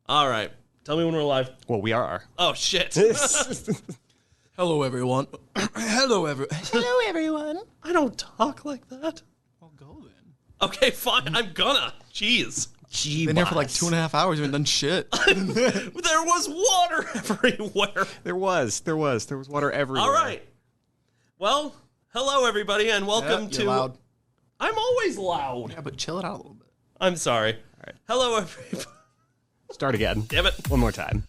All right. Tell me when we're live. Well, we are. Oh, shit. Hello, everyone. Hello, everyone. I don't talk like that. Well, go then. Okay, fine. I'm gonna. Jeez. Been here for like 2.5 hours. You haven't done shit. There was water everywhere. There was water everywhere. All right. Well, hello, everybody, and welcome to... You're loud. I'm always loud. Yeah, but chill it out a little bit. I'm sorry. All right. Hello, everybody. Start again. Damn it. One more time.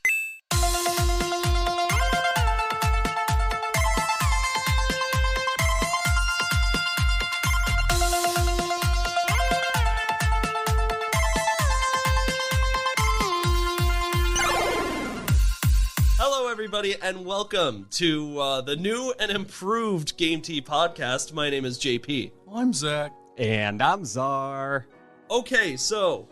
Hello, everybody, and welcome to the new and improved Game Tea podcast. My name is JP. I'm Zach. And I'm Czar. Okay, so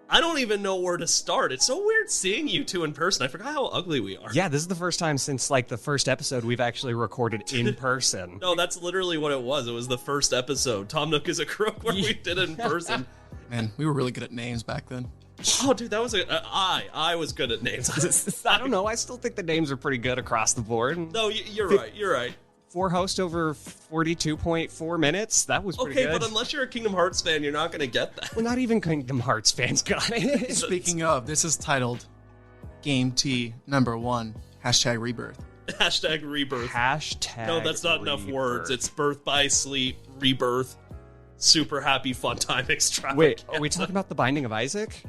I don't even know where to start. It's so weird seeing you two in person. I forgot how ugly we are. Yeah, this is the first time since like the first episode we've actually recorded in person. No, that's literally what it was. It was the first episode. Tom Nook is a Crook where we did it in person. Man, we were really good at names back then. Oh, dude, that was I was good at names. I don't know. I still think the names are pretty good across the board. No, you're right. You're right. 4 hosts over 42.4 minutes. That was pretty Okay, good. but unless you're a Kingdom Hearts fan, you're not going to get that. Well, not even Kingdom Hearts fans got it. Speaking of, this is titled Game Tea #1 #Rebirth. Hashtag Rebirth. Hashtag No, that's not enough words. It's birth by sleep, rebirth, super happy fun time extravaganza. Wait, are we talking about The Binding of Isaac?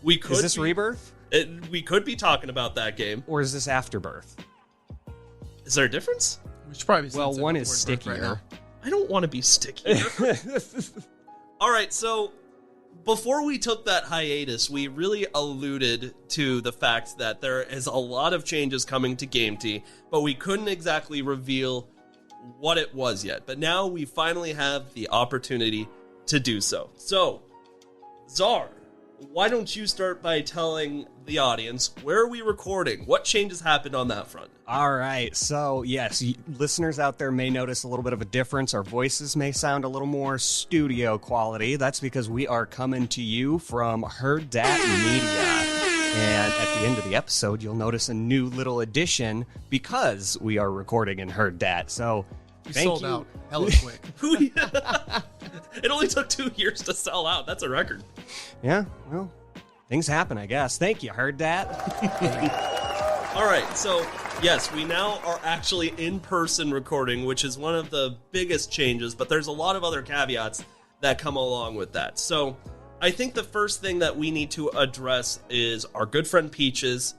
We could Is this Rebirth? We could be talking about that game. Or is this Afterbirth? Is there a difference? We should probably say Well, it's one the is word birth stickier. right now. I don't want to be sticky. All right, so before we took that hiatus, we really alluded to the fact that there is a lot of changes coming to Game Tea, but we couldn't exactly reveal what it was yet. But now we finally have the opportunity to do so. So, Czar, why don't you start by telling the audience, where are we recording? What changes happened on that front? All right, so yes, listeners out there may notice a little bit of a difference. Our voices may sound a little more studio quality. That's because we are coming to you from Heard Dat Media. And at the end of the episode, you'll notice a new little addition because we are recording in Heard Dat. So We thank sold you. out hella quick. It only took 2 years to sell out. That's a record. Yeah, well, things happen, I guess. Thank you, Heard Dat. All right, so yes, we now are actually in-person recording, which is one of the biggest changes, but there's a lot of other caveats that come along with that. So I think the first thing that we need to address is our good friend Peaches,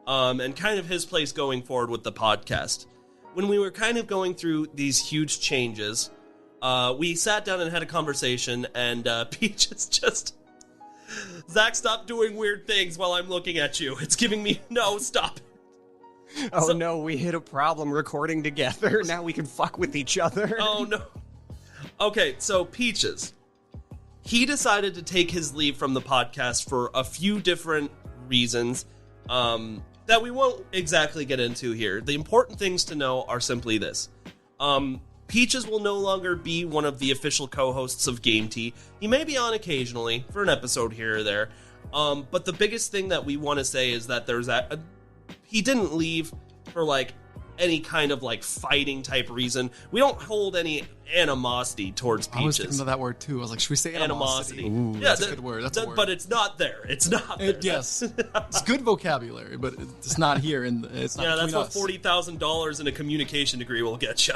and kind of his place going forward with the podcast. When we were kind of going through these huge changes, we sat down and had a conversation, and Peaches just... Zach, stop doing weird things while I'm looking at you. It's giving me... No, stop. Oh no, we hit a problem recording together. Now we can fuck with each other. Oh, no. Okay, so Peaches. He decided to take his leave from the podcast for a few different reasons that we won't exactly get into here. The important things to know are simply this. Peaches will no longer be one of the official co-hosts of Game Tea. He may be on occasionally for an episode here or there. But the biggest thing that we want to say is that there's he didn't leave for like any kind of like fighting type reason. We don't hold any animosity towards Peaches. I was thinking of that word too. I was like, should we say animosity? Ooh. Yeah, That's a good word. That's a word. But it's not there. It's not there. Yes. It's good vocabulary, but it's not here. It's not Yeah, that's between what us. $40,000 in a communication degree will get you.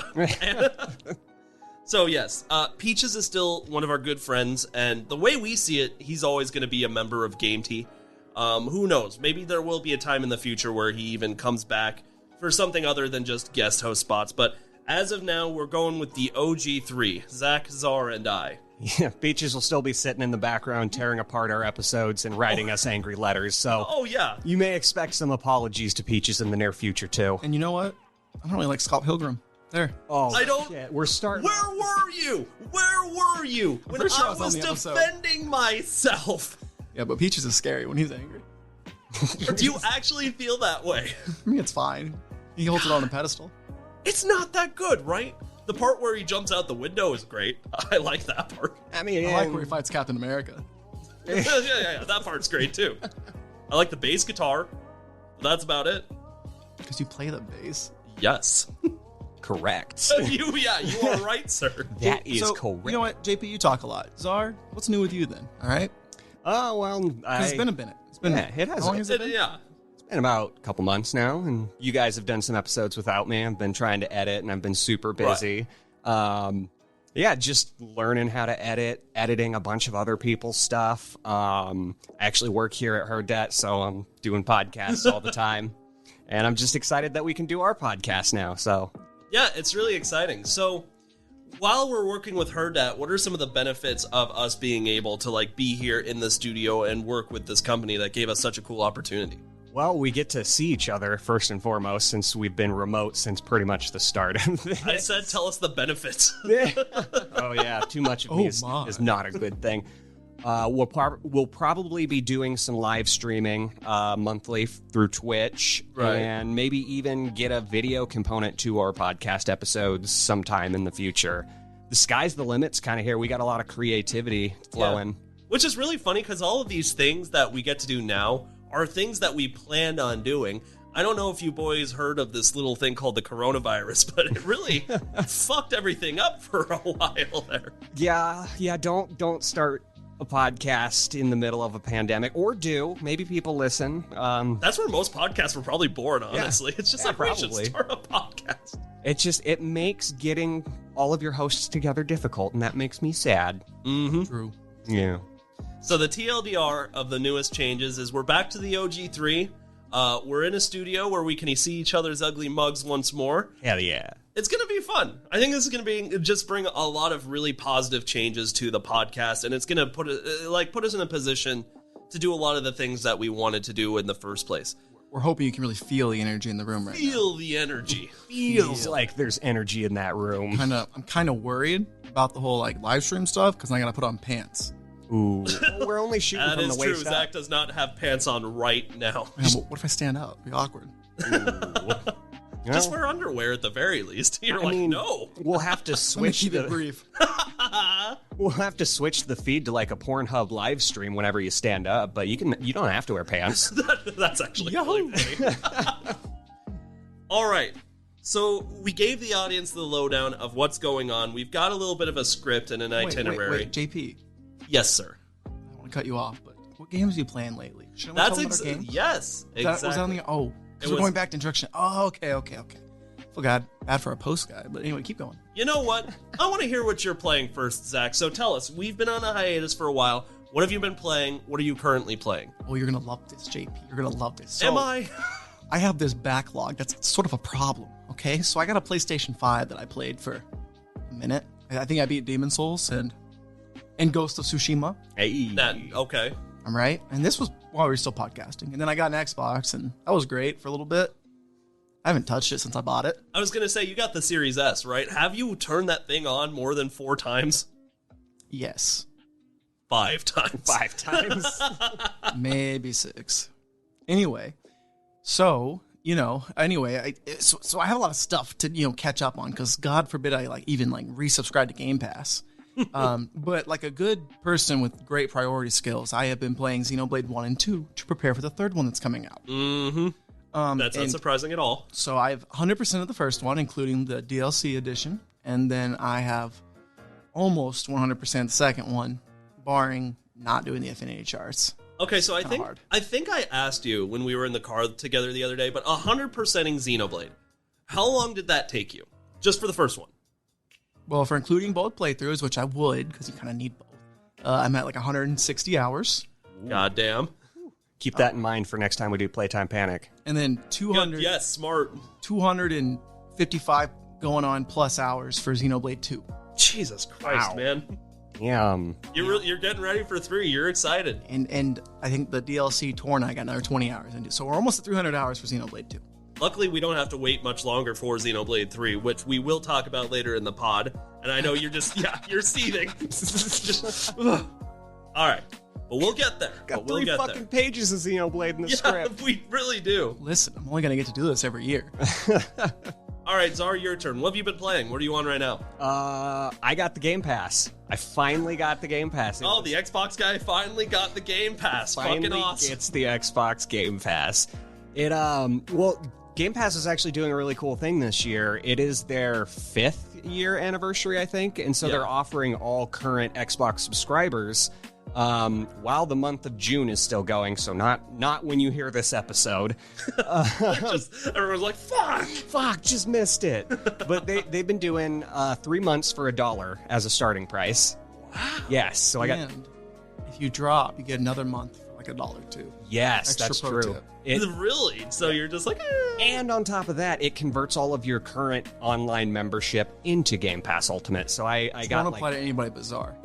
So yes, Peaches is still one of our good friends, and the way we see it, he's always going to be a member of Game Tea. Who knows? Maybe there will be a time in the future where he even comes back for something other than just guest host spots. But as of now, we're going with the OG3, Zach, Czar, and I. Yeah, Peaches will still be sitting in the background tearing apart our episodes and writing us angry letters, so Oh, yeah. you may expect some apologies to Peaches in the near future, too. And you know what? I don't really like Scott Pilgrim. There. Oh, I don't- shit. We're starting... Where were you? Where were you when pretty sure I I was on was the episode. defending myself? Yeah, but Peaches is scary when he's angry. Or do you actually feel that way? I mean, it's fine. He holds it on a pedestal. It's not that good, right? The part where he jumps out the window is great. I like that part. I mean, I like where he fights Captain America. Yeah, that part's great too. I like the bass guitar. That's about it. Because you play the bass. Yes. Correct. You are right, sir. That is So, correct. You know what, JP, you talk a lot. Czar, what's new with you then? All right? Oh, well, It's been a minute. It's been it has. How long has it been? Yeah. It's been about a couple months now, and you guys have done some episodes without me. I've been trying to edit, and I've been super busy. Just learning how to edit, editing a bunch of other people's stuff. I actually work here at Herdet, so I'm doing podcasts all the time. And I'm just excited that we can do our podcast now, so... Yeah, it's really exciting. So, while we're working with Herdet, what are some of the benefits of us being able to be here in the studio and work with this company that gave us such a cool opportunity? Well, we get to see each other, first and foremost, since we've been remote since pretty much the start of this. I said, tell us the benefits. Oh, yeah, too much of me is not a good thing. We'll probably be doing some live streaming monthly through Twitch, and maybe even get a video component to our podcast episodes sometime in the future. The sky's the limit's kind of here. We got a lot of creativity flowing. Yeah. Which is really funny because all of these things that we get to do now are things that we planned on doing. I don't know if you boys heard of this little thing called the coronavirus, but it really fucked everything up for a while there. Yeah, don't start a podcast in the middle of a pandemic, or do. Maybe people listen. That's where most podcasts were probably born, honestly. It's just we should start a podcast. It makes getting all of your hosts together difficult, and that makes me sad. Mm-hmm. True. Yeah. So the TLDR of the newest changes is we're back to the OG3. We're in a studio where we can see each other's ugly mugs once more. Hell yeah. It's going to be fun. I think this is going to just bring a lot of really positive changes to the podcast, and it's going to put us in a position to do a lot of the things that we wanted to do in the first place. We're hoping you can really feel the energy in the room right now. Feel the energy. Feels like there's energy in that room. I'm kind of worried about the whole live stream stuff because I got to put on pants. Ooh. Well, we're only shooting That from is the true. waist up. Zach does not have pants on right now. Man, what if I stand up? It'd be awkward. Just wear underwear at the very least. You're no. We'll have to switch Keep it brief. We'll have to switch the feed to a Pornhub live stream whenever you stand up, but you don't have to wear pants. That's actually really funny. All right. So we gave the audience the lowdown of what's going on. We've got a little bit of a script and an itinerary. Wait, JP. Yes, sir. I don't want to cut you off, but what games are you playing lately? Should we That's talk about our games? yes, Was that exactly. on the because we're going back to introduction. Oh, okay. Feel bad for a post guy, but anyway, keep going. You know what? I want to hear what you're playing first, Zach. So tell us. We've been on a hiatus for a while. What have you been playing? What are you currently playing? Oh, you're gonna love this, JP. You're gonna love this. So, Am I? I have this backlog that's sort of a problem. Okay, so I got a PlayStation 5 that I played for a minute. I think I beat Demon Souls and Ghost of Tsushima. Hey. Okay. I'm right. And this was while we were still podcasting. And then I got an Xbox, and that was great for a little bit. I haven't touched it since I bought it. I was going to say, you got the Series S, right? Have you turned that thing on more than 4 times? Yes. 5 times. 5 times. Maybe 6. Anyway, so, so I have a lot of stuff to, catch up on, because God forbid I even resubscribe to Game Pass. But like a good person with great priority skills, I have been playing Xenoblade 1 and 2 to prepare for the third one that's coming out. Mm-hmm. That's not surprising at all. So I have 100% of the first one, including the DLC edition, and then I have almost 100% the second one, barring not doing the affinity charts. Okay, so I think I asked you when we were in the car together the other day, but 100%ing Xenoblade, how long did that take you? Just for the first one? Well, for including both playthroughs, which I would, because you kind of need both, I'm at 160 hours. Goddamn. Keep that in mind for next time we do Playtime Panic. And then 200. Yes, smart. 255 going on plus hours for Xenoblade 2. Jesus Christ, man. Yeah. You're getting ready for 3. You're excited. And I think the DLC Torna I got another 20 hours into. So we're almost at 300 hours for Xenoblade 2. Luckily, we don't have to wait much longer for Xenoblade 3, which we will talk about later in the pod. And I know you're you're seething. All right. But we'll get there. Got 3 fucking pages of Xenoblade in the script. We really do. Listen, I'm only going to get to do this every year. All right, Czar, your turn. What have you been playing? What are you on right now? I got the Game Pass. I finally got the Game Pass. The Xbox guy finally got the Game Pass. Fucking awesome. It's the Xbox Game Pass. Game Pass is actually doing a really cool thing this year. It is their 5th year anniversary, I think, and so they're offering all current Xbox subscribers while the month of June is still going, so not when you hear this episode. Everyone's like, fuck, just missed it. But they've been doing 3 months for $1 as a starting price. Wow. Yes, so And if you drop, you get another month for like $1 too. Yes, Extra that's pro true. tip. Really? So you're just like, And on top of that, it converts all of your current online membership into Game Pass Ultimate. So I got Don't apply to anybody but Czar.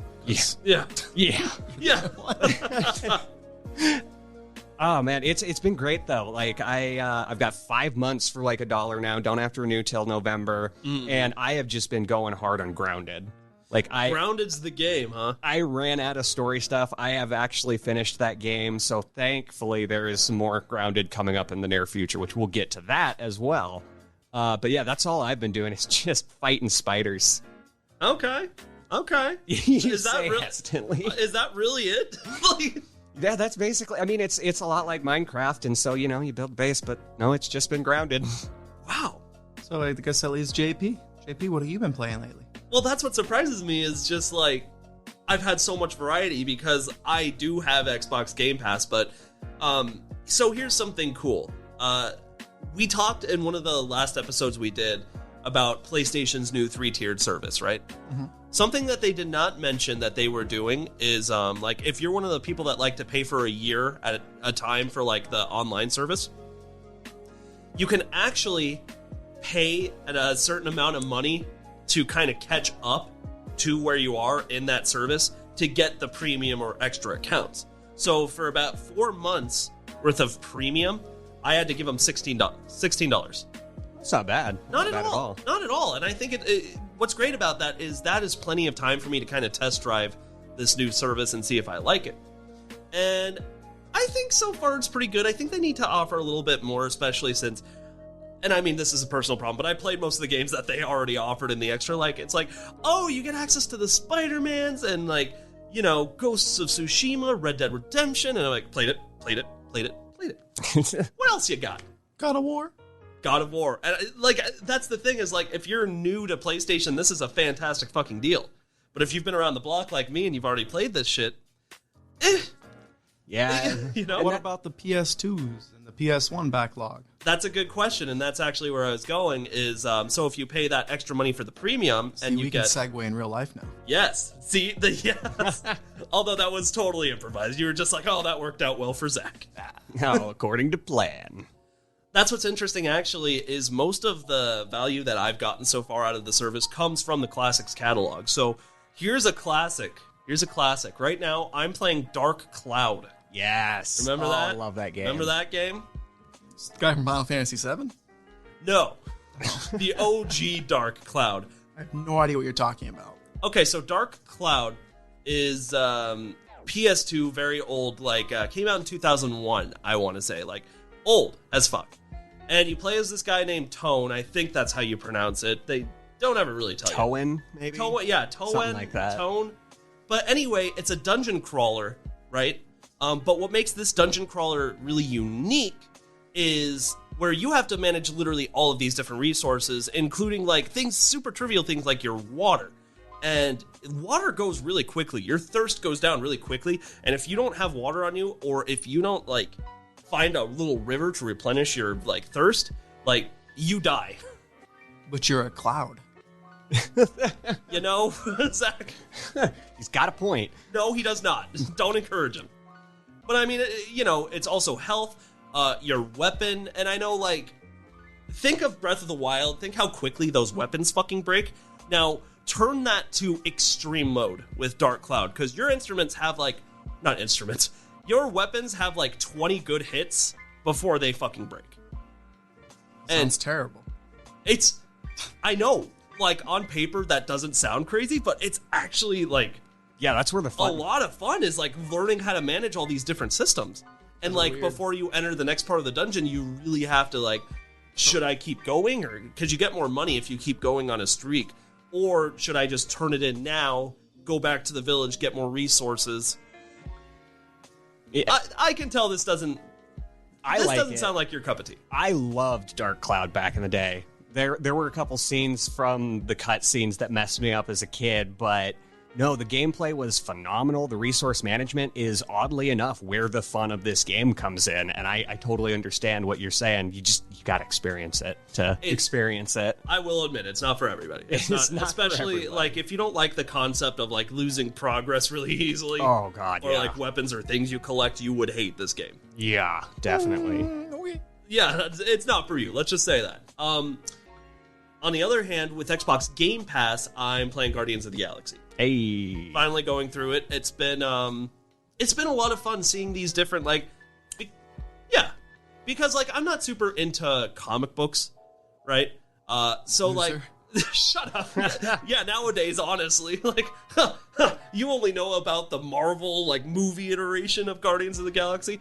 Yeah. Yeah. Oh man, it's been great though. Like I've got 5 months for like $1 now. Don't have to renew till November, and I have just been going hard on Grounded. Grounded's the game, huh? I ran out of story stuff. I have actually finished that game, so thankfully there is some more Grounded coming up in the near future, which we'll get to that as well. But yeah, that's all I've been doing is just fighting spiders. Okay. Is that really it? Yeah, that's basically. I mean, it's a lot like Minecraft, and so you build a base, but no, it's just been Grounded. Wow. So I guess that leaves JP. JP, what have you been playing lately? Well, that's what surprises me is just like I've had so much variety because I do have Xbox Game Pass, but so here's something cool. We talked in one of the last episodes we did about PlayStation's new 3-tiered service, right? Mm-hmm. Something that they did not mention that they were doing is like if you're one of the people that like to pay for a year at a time for like the online service, you can actually pay at a certain amount of money to kind of catch up to where you are in that service to get the premium or extra accounts. So for about 4 months worth of premium, I had to give them $16. It's not bad. Not at all. Not at all. And I think what's great about that is plenty of time for me to kind of test drive this new service and see if I like it. And I think so far it's pretty good. I think they need to offer a little bit more, especially since, and I mean, this is a personal problem, but I played most of the games that they already offered in the extra. Like, it's like, oh, you get access to the Spider-Mans and like, Ghosts of Tsushima, Red Dead Redemption. And I'm like, played it. What else you got? God of War. And that's the thing is like, if you're new to PlayStation, this is a fantastic fucking deal. But if you've been around the block like me and you've already played this shit, yeah. What about the PS2s and the PS1 backlog? That's a good question, and that's actually where I was going. Is so if you pay that extra money for the premium, and you get can segue in real life now. Yes, yes. Although that was totally improvised. You were just like, oh, that worked out well for Zach. No, according to plan. That's what's interesting, actually, is most of the value that I've gotten so far out of the service comes from the Classics catalog. So here's a classic. Right now, I'm playing Dark Cloud. Yes. Remember that? I love that game. Remember that game? It's the guy from Final Fantasy VII? No. The OG Dark Cloud. I have no idea what you're talking about. Okay, so Dark Cloud is PS2, very old, came out in 2001, I want to say. Like, old as fuck. And you play as this guy named Tone. I think that's how you pronounce it. They don't ever really tell you. Toen, maybe? Toen. Something like that. Tone. But anyway, it's a dungeon crawler, right? But what makes this dungeon crawler really unique is where you have to manage literally all of these different resources, including super trivial things like your water. And water goes really quickly. Your thirst goes down really quickly. And if you don't have water on you, or if you don't find a little river to replenish your thirst, you die. But you're a cloud. Zach? He's got a point. No, he does not. Don't encourage him. But I mean, it's also health, your weapon, and I know, think of Breath of the Wild, think how quickly those weapons fucking break. Now, turn that to extreme mode with Dark Cloud, because your instruments have, your weapons have, 20 good hits before they fucking break. Sounds terrible. I know, on paper, that doesn't sound crazy, but it's actually, yeah, that's where the fun. A lot of fun is learning how to manage all these different systems. And before you enter the next part of the dungeon, you really have to should I keep going, or because you get more money if you keep going on a streak, or should I just turn it in now, go back to the village, get more resources? Yeah. I can tell this doesn't sound like your cup of tea. I loved Dark Cloud back in the day. There were a couple scenes from the cutscenes that messed me up as a kid, but no, the gameplay was phenomenal. The resource management is, oddly enough, where the fun of this game comes in, and I totally understand what you're saying. You got to experience it experience it. I will admit, it's not for everybody. It's not especially like if you don't like the concept of like losing progress really easily. Oh God, or like weapons or things you collect, you would hate this game. Yeah, definitely. Yeah, it's not for you. Let's just say that. On the other hand, with Xbox Game Pass, I'm playing Guardians of the Galaxy. Hey, finally going through it. It's been a lot of fun seeing these different because like I'm not super into comic books, right? So like shut up. Yeah, nowadays honestly, like you only know about the Marvel like movie iteration of Guardians of the Galaxy.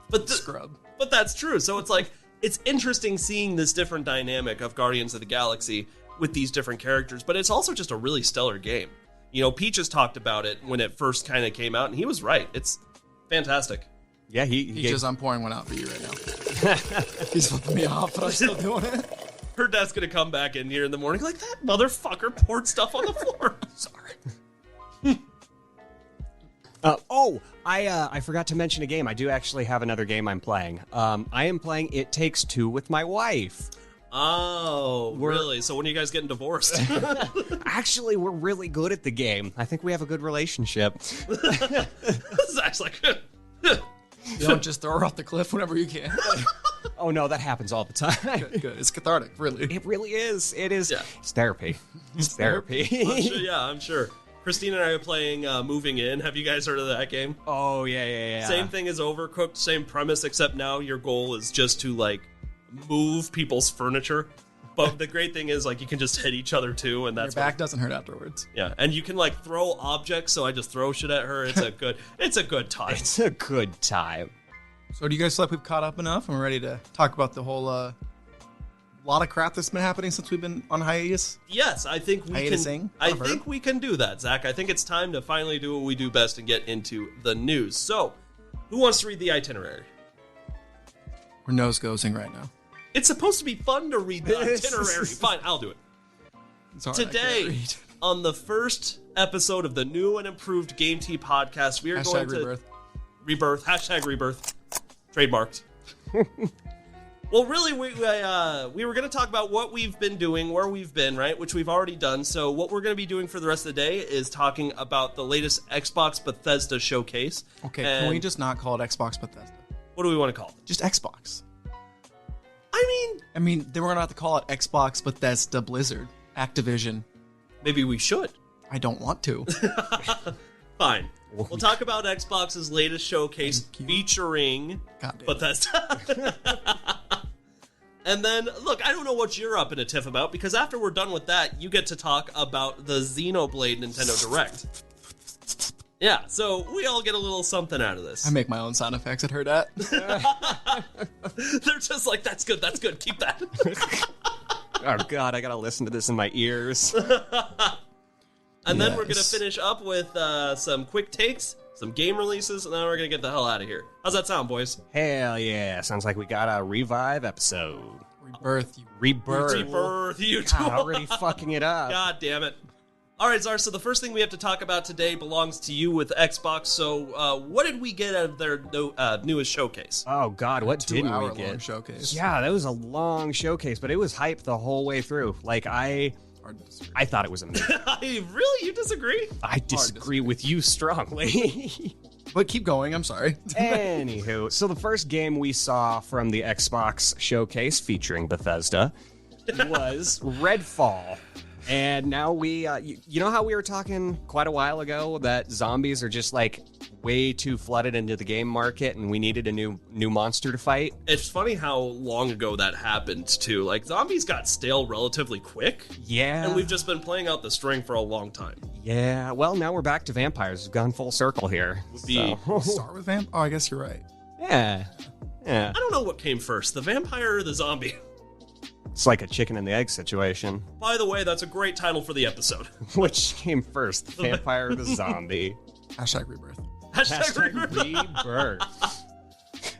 But scrub. But that's true. So it's like it's interesting seeing this different dynamic of Guardians of the Galaxy with these different characters, but it's also just a really stellar game. You know, Peaches talked about it when it first kind of came out, and he was right. It's fantastic. Yeah, Peaches, I'm pouring one out for you right now. He's flipping me off, but I'm still doing it. Her dad's gonna come back in here in the morning like, that motherfucker poured stuff on the floor. Sorry. I forgot to mention a game. I do actually have another game I'm playing. I am playing It Takes Two with my wife. Oh, really? So when are you guys getting divorced? Actually, we're really good at the game. I think we have a good relationship. Zach's like... You don't just throw her off the cliff whenever you can. Oh, no, that happens all the time. Good. It's cathartic, really. It really is. It is. Yeah. It's therapy. It's therapy. I'm sure. Christine and I are playing Moving In. Have you guys heard of that game? Oh, yeah. Same thing as Overcooked, same premise, except now your goal is just to, like, move people's furniture. But the great thing is, like, you can just hit each other, too, and that's... Your back doesn't hurt afterwards. Yeah, and you can, like, throw objects, so I just throw shit at her. It's a good time. It's a good time. So do you guys feel like we've caught up enough and we're ready to talk about the whole lot of crap that's been happening since we've been on hiatus? Yes, I think we can. I think we can do that, Zach. I think it's time to finally do what we do best and get into the news. So, who wants to read the itinerary? We're nose-ghosting right now. It's supposed to be fun to read the itinerary. Fine, I'll do it. Sorry, Today, on the first episode of the new and improved Game Tea podcast, we are going to... Rebirth. Hashtag Rebirth. Trademarked. Well, really, we were going to talk about what we've been doing, where we've been, right? Which we've already done. So what we're going to be doing for the rest of the day is talking about the latest Xbox Bethesda showcase. Okay, can we just not call it Xbox Bethesda? What do we want to call it? Just Xbox. I mean, then we're going to have to call it Xbox Bethesda Blizzard Activision. Maybe we should. I don't want to. Fine. We'll talk about Xbox's latest showcase featuring Bethesda. And then, look, I don't know what you're up in a tiff about, because after we're done with that, you get to talk about the Xenoblade Nintendo Direct. Yeah, so we all get a little something out of this. I make my own sound effects. I'd heard that. They're just like, that's good, keep that. Oh, God, I gotta listen to this in my ears. And then we're going to finish up with some quick takes, some game releases, and then we're going to get the hell out of here. How's that sound, boys? Hell yeah. Sounds like we got a revive episode. Rebirth. Rebirth, you two. Already fucking it up. God damn it. All right, Czar, so the first thing we have to talk about today belongs to you with Xbox. So what did we get out of their newest showcase? Oh, God, what didn't we get? Long showcase. Yeah, that was a long showcase, but it was hype the whole way through. Like, I thought it was amazing. Really? You disagree? I disagree with you strongly. But keep going, I'm sorry. Anywho, so the first game we saw from the Xbox showcase featuring Bethesda was Redfall. And now we, you know how we were talking quite a while ago that zombies are just like way too flooded into the game market and we needed a new monster to fight? It's funny how long ago that happened too. Like, zombies got stale relatively quick. Yeah. And we've just been playing out the string for a long time. Yeah, well, now we're back to vampires. We've gone full circle here. Start with vamp? Oh, I guess you're right. Yeah. Yeah. I don't know what came first, the vampire or the zombie. It's like a chicken and the egg situation. By the way, that's a great title for the episode. Which came first, the vampire or the zombie? Hashtag rebirth. Hashtag rebirth.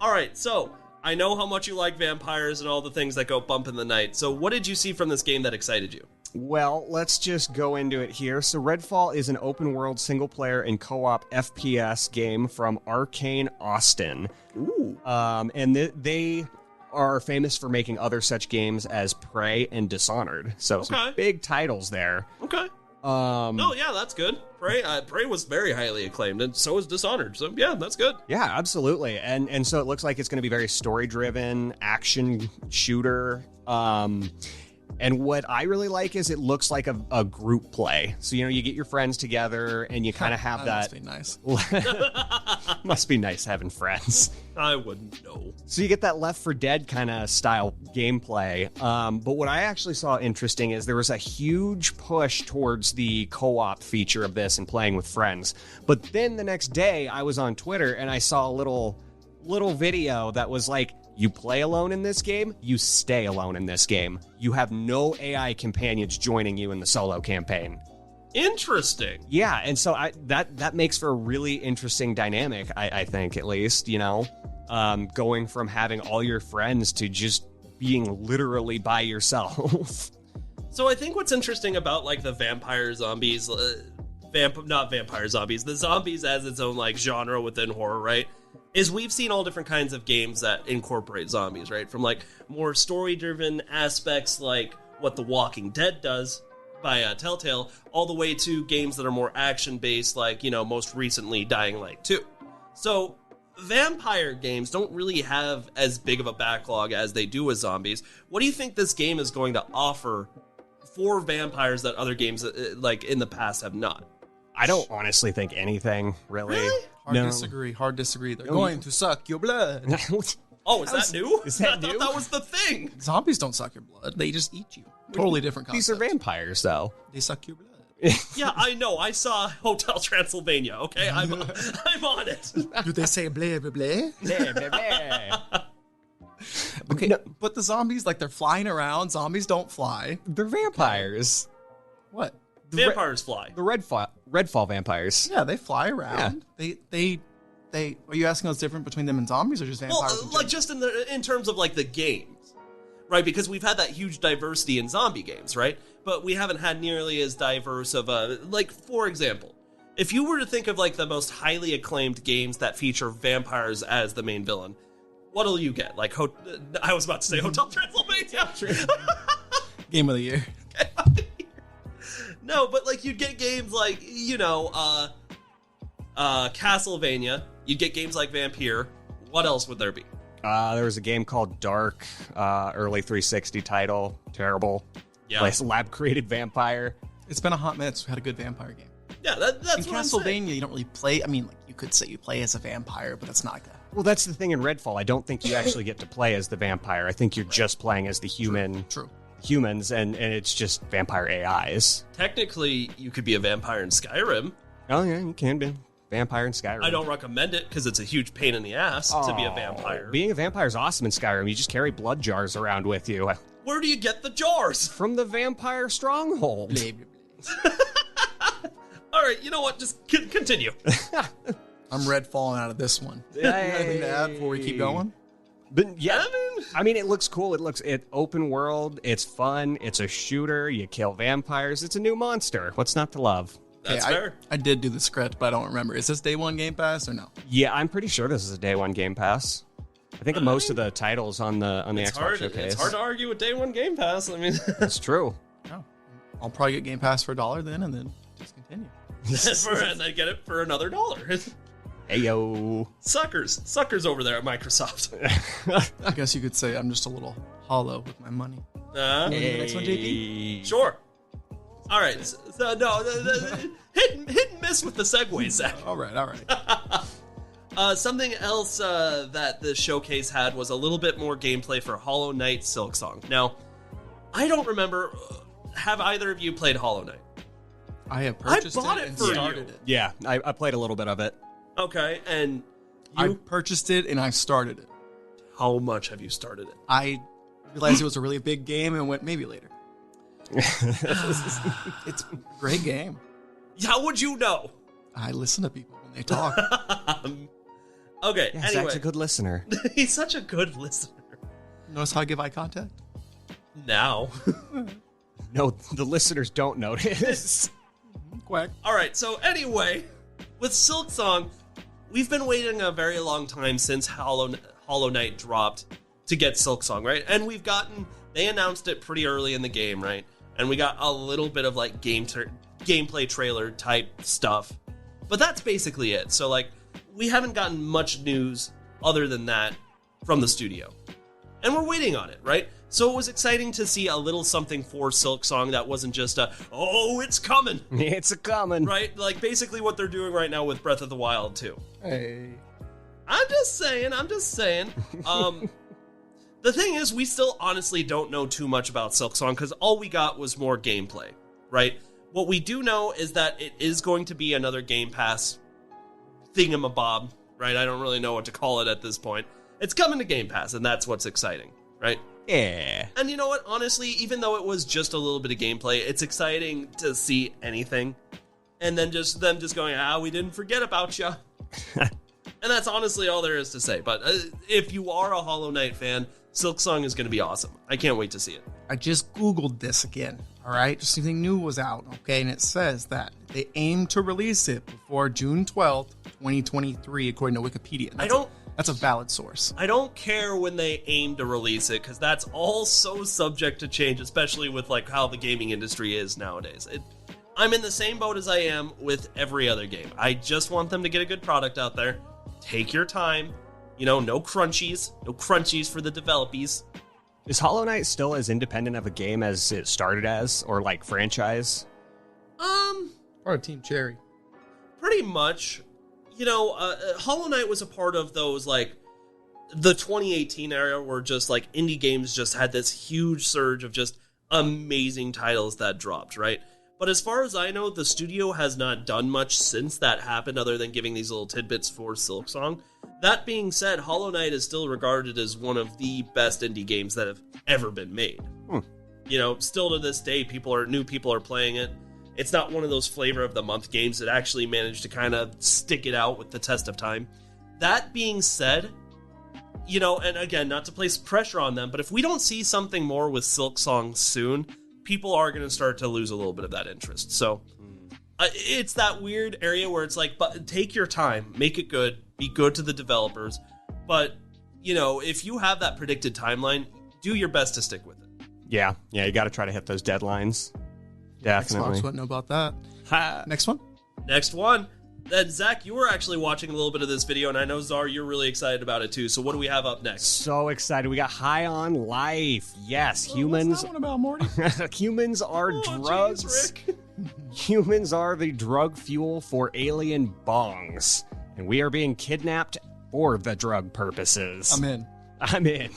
All right, so I know how much you like vampires and all the things that go bump in the night. So what did you see from this game that excited you? Well, let's just go into it here. So Redfall is an open-world single-player and co-op FPS game from Arcane Austin. Ooh. And they are famous for making other such games as Prey and Dishonored. So some big titles there. Okay. Oh, yeah, that's good. Prey was very highly acclaimed, and so is Dishonored. So, yeah, that's good. Yeah, absolutely. And so it looks like it's going to be very story-driven, action shooter. And what I really like is it looks like a group play. So, you get your friends together and you kind of have that. Must be nice. Must be nice having friends. I wouldn't know. So you get that Left 4 Dead kind of style gameplay. But what I actually saw interesting is there was a huge push towards the co-op feature of this and playing with friends. But then the next day I was on Twitter and I saw a little video that was like, you play alone in this game, you stay alone in this game. You have no AI companions joining you in the solo campaign. Interesting. Yeah, and so that makes for a really interesting dynamic, I think, at least, going from having all your friends to just being literally by yourself. So I think what's interesting about, like, the vampire zombies, not vampire zombies, the zombies as its own, like, genre within horror, right? Is we've seen all different kinds of games that incorporate zombies, right? From, like, more story-driven aspects like what The Walking Dead does by Telltale, all the way to games that are more action-based, like, most recently Dying Light 2. So, vampire games don't really have as big of a backlog as they do with zombies. What do you think this game is going to offer for vampires that other games, like, in the past have not? I don't honestly think anything, really. Hard disagree. They're going to suck your blood. Oh, is that new? Is that new? I thought that was the thing. Zombies don't suck your blood. They just eat you. Totally different concept. These are vampires, though. They suck your blood. Yeah, I know. I saw Hotel Transylvania, okay? I'm on it. Do they say blah, blah, blah? Blah, blah, blah. Okay, but the zombies, like, they're flying around. Zombies don't fly. They're vampires. What? Vampires fly. The Redfall vampires. Yeah, they fly around. Yeah. They are you asking what's different between them and zombies, or just vampires? Well, like, just in terms of, like, the games, right? Because we've had that huge diversity in zombie games, right? But we haven't had nearly as diverse of like, for example, if you were to think of, like, the most highly acclaimed games that feature vampires as the main villain, what'll you get? Like, I was about to say Hotel Transylvania. Game of the year. No, but, like, you'd get games like, Castlevania. You'd get games like Vampire. What else would there be? There was a game called Dark, early 360 title. Terrible. Yeah. Lab-created vampire. It's been a hot minute since we had a good vampire game. Yeah, that's in what I'm saying. Castlevania, you don't really play. I mean, like, you could say you play as a vampire, but it's not like that. Well, that's the thing in Redfall. I don't think you actually get to play as the vampire. I think you're just playing as the human. True. Humans, and it's just vampire AIs. Technically, you could be a vampire in Skyrim. Oh, yeah, you can be. Vampire in Skyrim. I don't recommend it because it's a huge pain in the ass to be a vampire. Being a vampire is awesome in Skyrim. You just carry blood jars around with you. Where do you get the jars? From the vampire stronghold. All right, you know what? Just continue. I'm red falling out of this one. You got anything to add before we keep going? But yeah, I mean, it looks cool. It open world. It's fun. It's a shooter. You kill vampires. It's a new monster. What's not to love? That's fair. I did do the script, but I don't remember. Is this day one Game Pass or no? Yeah, I'm pretty sure this is a day one Game Pass. I think most of the titles on the Xbox Showcase. It's hard to argue with day one Game Pass. I mean, it's true. Oh, I'll probably get Game Pass for $1 then, and then just continue. And then get it for another $1. Heyo. Suckers over there at Microsoft. I guess you could say I'm just a little hollow with my money. The next one, JP? Sure. All right. So no, hit and miss with the segues, Zach. All right. Something else that the showcase had was a little bit more gameplay for Hollow Knight Silksong. Now, I don't remember. Have either of you played Hollow Knight? I have purchased I bought it it and for started you. it. Yeah, I played a little bit of it. Okay, and I purchased it and I started it. How much have you started it? I realized it was a really big game and went maybe later. It's a great game. How would you know? I listen to people when they talk. Okay, Yeah, anyway. Zach's a good listener. He's such a good listener. Notice how I give eye contact? Now. No, the listeners don't notice. Quack. All right, so anyway, with Silksong, we've been waiting a very long time since Hollow Knight dropped to get Silksong, right? And they announced it pretty early in the game, right? And we got a little bit of like gameplay trailer type stuff. But that's basically it. So like, we haven't gotten much news other than that from the studio. And we're waiting on it, right? So it was exciting to see a little something for Silksong that wasn't just it's coming. It's a coming. Right? Like basically what they're doing right now with Breath of the Wild too. Hey. I'm just saying. The thing is, we still honestly don't know too much about Silksong because all we got was more gameplay, right? What we do know is that it is going to be another Game Pass thingamabob, right? I don't really know what to call it at this point. It's coming to Game Pass, and that's what's exciting, right? Yeah. And you know what? Honestly, even though it was just a little bit of gameplay, it's exciting to see anything. And then just them just going, we didn't forget about you. And that's honestly all there is to say. But if you are a Hollow Knight fan, Silksong is going to be awesome. I can't wait to see it. I just Googled this again, all right? Just something new was out, okay? And it says that they aim to release it before June 12th, 2023, according to Wikipedia. That's a valid source. I don't care when they aim to release it, because that's all so subject to change, especially with like how the gaming industry is nowadays. I'm in the same boat as I am with every other game. I just want them to get a good product out there. Take your time. No crunchies. No crunchies for the developies. Is Hollow Knight still as independent of a game as it started as, or like franchise? Or Team Cherry. Pretty much. Hollow Knight was a part of those, like, the 2018 era where just, like, indie games just had this huge surge of just amazing titles that dropped, right? But as far as I know, the studio has not done much since that happened other than giving these little tidbits for Silksong. That being said, Hollow Knight is still regarded as one of the best indie games that have ever been made. Still to this day, new people are playing it. It's not one of those flavor of the month games that actually managed to kind of stick it out with the test of time. That being said, and again, not to place pressure on them, but if we don't see something more with Silksong soon, people are going to start to lose a little bit of that interest. So it's that weird area where it's like, but take your time, make it good, be good to the developers. But, if you have that predicted timeline, do your best to stick with it. Yeah, you got to try to hit those deadlines. Definitely. Xbox wouldn't know about that. Next one. Then, Zach, you were actually watching a little bit of this video, and I know, Czar, you're really excited about it, too. So what do we have up next? So excited. We got High on Life. Yes, humans... What's that one about, Morty? Humans are drugs. Geez, Rick. Humans are the drug fuel for alien bongs. And we are being kidnapped for the drug purposes. I'm in.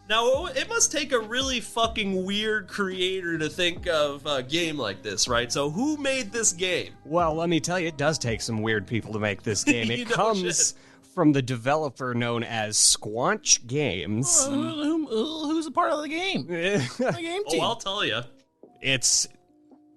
Now, it must take a really fucking weird creator to think of a game like this, right? So who made this game? Well, let me tell you, it does take some weird people to make this game. It comes from the developer known as Squanch Games. Who's a part of the game? The game team. I'll tell you. It's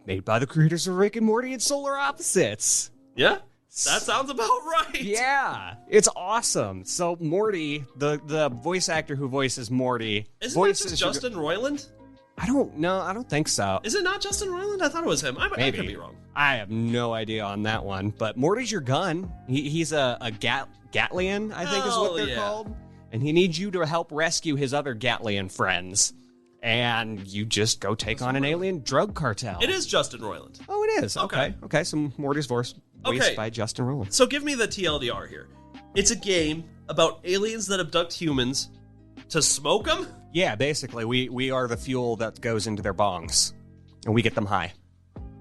made by the creators of Rick and Morty and Solar Opposites. Yeah? That sounds about right. Yeah, it's awesome. So Morty, the voice actor who voices Morty, isn't that just Justin Roiland? I don't know. I don't think so. Is it not Justin Roiland? I thought it was him. I could be wrong. I have no idea on that one. But Morty's your gun. He's a Gatlian, I think is what they're called, and he needs you to help rescue his other Gatlian friends. And you just go take on an alien drug cartel. It is Justin Roiland. Oh, it is. Okay. So Morty's voiced by Justin Roiland. So give me the TLDR here. It's a game about aliens that abduct humans to smoke them? Yeah, basically. We are the fuel that goes into their bongs. And we get them high.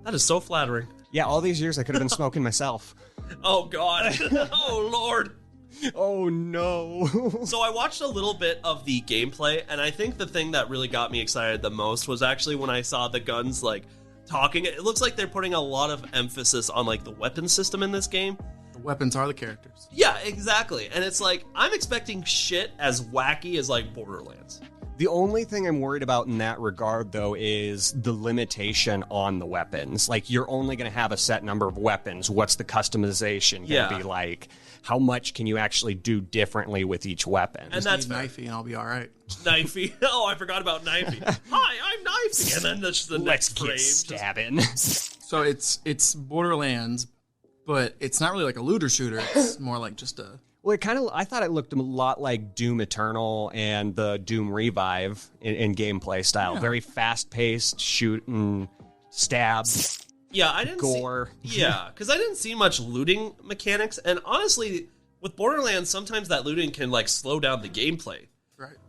That is so flattering. Yeah, all these years I could have been smoking myself. Oh, God. Oh, Lord. Oh, no. So I watched a little bit of the gameplay, and I think the thing that really got me excited the most was actually when I saw the guns, like, talking. It looks like they're putting a lot of emphasis on, like, the weapon system in this game. weapons are the characters. Yeah, exactly. And it's like, I'm expecting shit as wacky as like Borderlands. The only thing I'm worried about in that regard, though, is the limitation on the weapons. Like, you're only going to have a set number of weapons. What's the customization going to be like? How much can you actually do differently with each weapon? And that's Knifey, and I'll be all right. Knifey. Oh, I forgot about Knifey. Hi, I'm Knifey. And then that's the next frame. Stabbing. So it's Borderlands, but it's not really like a looter shooter. It's more like just a... Well, I thought it looked a lot like Doom Eternal and the Doom Revive in gameplay style. Yeah. Very fast-paced, shooting, stabs, yeah, I didn't gore. Yeah, because I didn't see much looting mechanics, and honestly, with Borderlands, sometimes that looting can like slow down the gameplay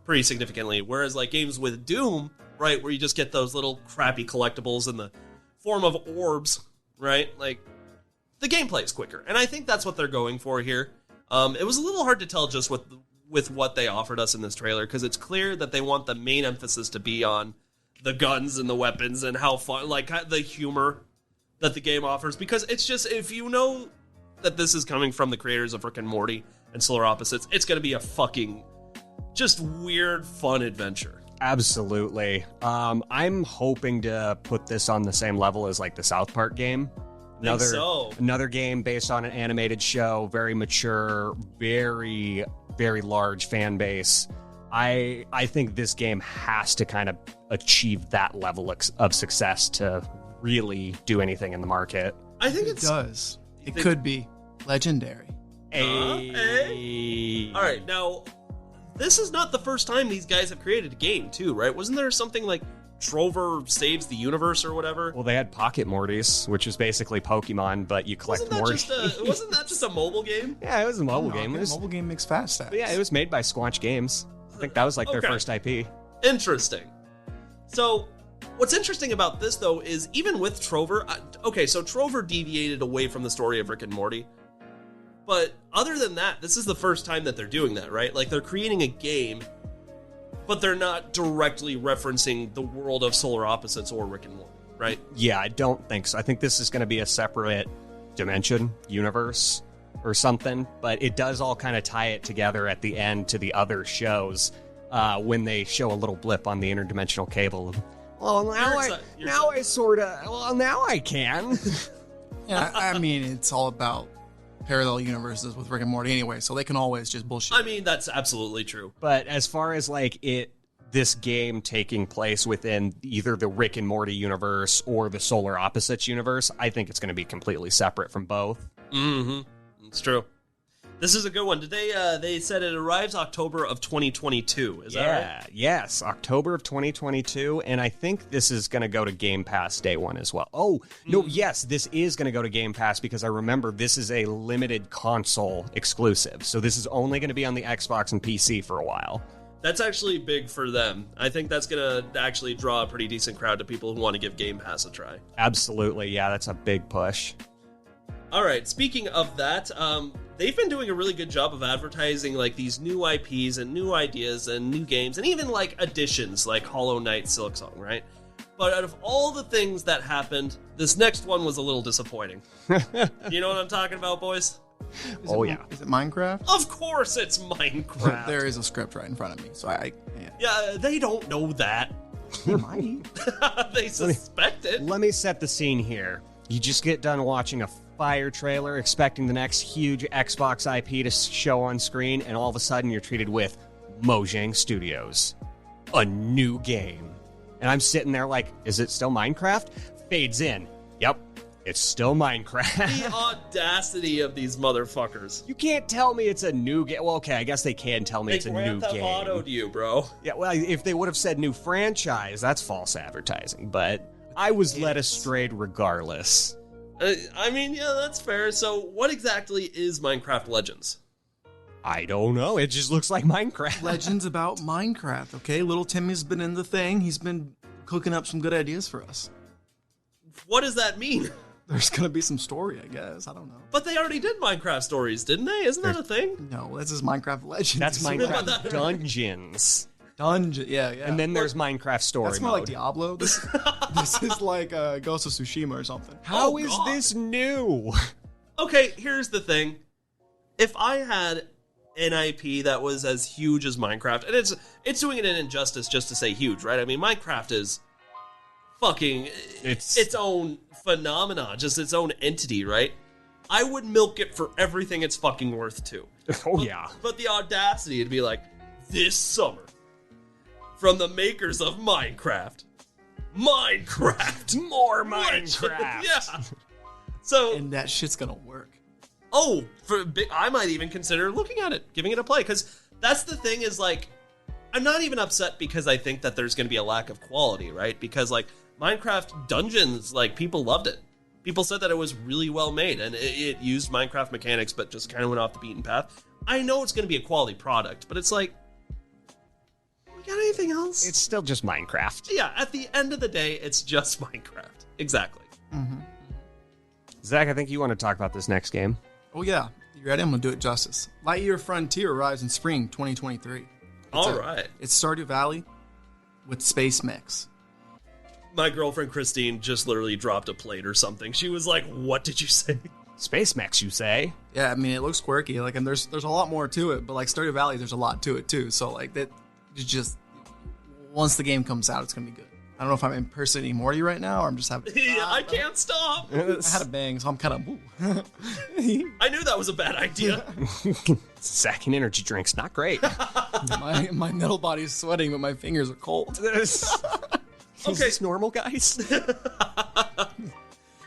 pretty significantly. Whereas like games with Doom, right, where you just get those little crappy collectibles in the form of orbs, right, like the gameplay is quicker, and I think that's what they're going for here. It was a little hard to tell just with what they offered us in this trailer, because it's clear that they want the main emphasis to be on the guns and the weapons and how fun, like the humor that the game offers. Because it's just, if you know that this is coming from the creators of Rick and Morty and Solar Opposites, it's going to be a fucking just weird, fun adventure. Absolutely. I'm hoping to put this on the same level as like the South Park game. Another game based on an animated show, very mature, very, very large fan base. I think this game has to kind of achieve that level of success to really do anything in the market. I think it does. It could be legendary. Hey. All right, now, this is not the first time these guys have created a game, too, right? Wasn't there something like Trover Saves the Universe or whatever? Well, they had Pocket Mortys, which is basically Pokemon, but you collect Mortys. Wasn't that just a mobile game? Yeah, it was a mobile game. Mobile game makes fast stats. Yeah, it was made by Squanch Games. I think that was like their first IP. Interesting. So, what's interesting about this, though, is even with Trover... so Trover deviated away from the story of Rick and Morty. But other than that, this is the first time that they're doing that, right? Like, they're creating a game, but they're not directly referencing the world of Solar Opposites or Rick and Morty, right? Yeah, I don't think so. I think this is going to be a separate dimension, universe, or something. But it does all kind of tie it together at the end to the other shows when they show a little blip on the interdimensional cable. Well, now I can. Yeah, I mean, it's all about parallel universes with Rick and Morty anyway, so they can always just bullshit. I mean, that's absolutely true. But as far as like this game taking place within either the Rick and Morty universe or the Solar Opposites universe, I think it's going to be completely separate from both. Mm-hmm. It's true. This is a good one. Did they said it arrives October of 2022. Is that right? Yes, October of 2022, and I think this is going to go to Game Pass day one as well. Oh, no, yes, this is going to go to Game Pass because I remember this is a limited console exclusive. So this is only going to be on the Xbox and PC for a while. That's actually big for them. I think that's going to actually draw a pretty decent crowd to people who want to give Game Pass a try. Absolutely, yeah, that's a big push. All right, speaking of that, they've been doing a really good job of advertising like these new IPs and new ideas and new games and even like additions like Hollow Knight Silksong, right? But out of all the things that happened, this next one was a little disappointing. You know what I'm talking about, boys? Is it Minecraft? Of course it's Minecraft. There is a script right in front of me, so Yeah, they don't know that. They might. They suspect it. Let me set the scene here. You just get done watching a fire trailer, expecting the next huge Xbox IP to show on screen, and all of a sudden you're treated with Mojang Studios, a new game. And I'm sitting there like, is it still Minecraft? Fades in. Yep, it's still Minecraft. The audacity of these motherfuckers. You can't tell me it's a new game. Well, okay, I guess they can tell me it's a new game. They autoed you, bro. Yeah, well, if they would have said new franchise, that's false advertising, but I was led astray regardless. I mean, yeah, that's fair. So what exactly is Minecraft Legends? I don't know. It just looks like Minecraft. Legends about Minecraft, okay? Little Timmy's been in the thing. He's been cooking up some good ideas for us. What does that mean? There's going to be some story, I guess. I don't know. But they already did Minecraft stories, didn't they? Isn't that a thing? No, this is Minecraft Legends. That's Minecraft Dungeons. Yeah. And then there's Minecraft Story That's more mode. like Diablo. This is like Ghost of Tsushima or something. How is this new? Okay, here's the thing. If I had an IP that was as huge as Minecraft, and it's doing it an injustice just to say huge, right? I mean, Minecraft is fucking its own phenomenon, just its own entity, right? I would milk it for everything it's fucking worth too. Yeah. But the audacity to be like, this summer, from the makers of Minecraft, More Minecraft. Yeah. So, And that shit's gonna work. I might even consider looking at it, giving it a play, because that's the thing is, like, I'm not even upset because I think that there's going to be a lack of quality, right? Because, like, Minecraft Dungeons, like, people loved it. People said that it was really well made, and it used Minecraft mechanics, but just kind of went off the beaten path. I know it's going to be a quality product, but it's like, we got anything else? It's still just Minecraft. Yeah, at the end of the day, it's just Minecraft. Exactly. Mm-hmm. Zach, I think you want to talk about this next game. Oh yeah, you ready? I'm gonna do it justice. Lightyear Frontier arrives in spring 2023. All right. It's Stardew Valley with space mechs. My girlfriend Christine just literally dropped a plate or something. She was like, "What did you say?" Space mechs, you say? Yeah, I mean it looks quirky, like, and there's a lot more to it, but like Stardew Valley, there's a lot to it too. So like that, you just once the game comes out, it's gonna be good. I don't know if I'm impersonating Morty right now, or I'm just having. Yeah, I can't stop. I had a bang, so I'm kind of. I knew that was a bad idea. Zach and energy drinks, not great. my metal body is sweating, but my fingers are cold. Is this normal, guys?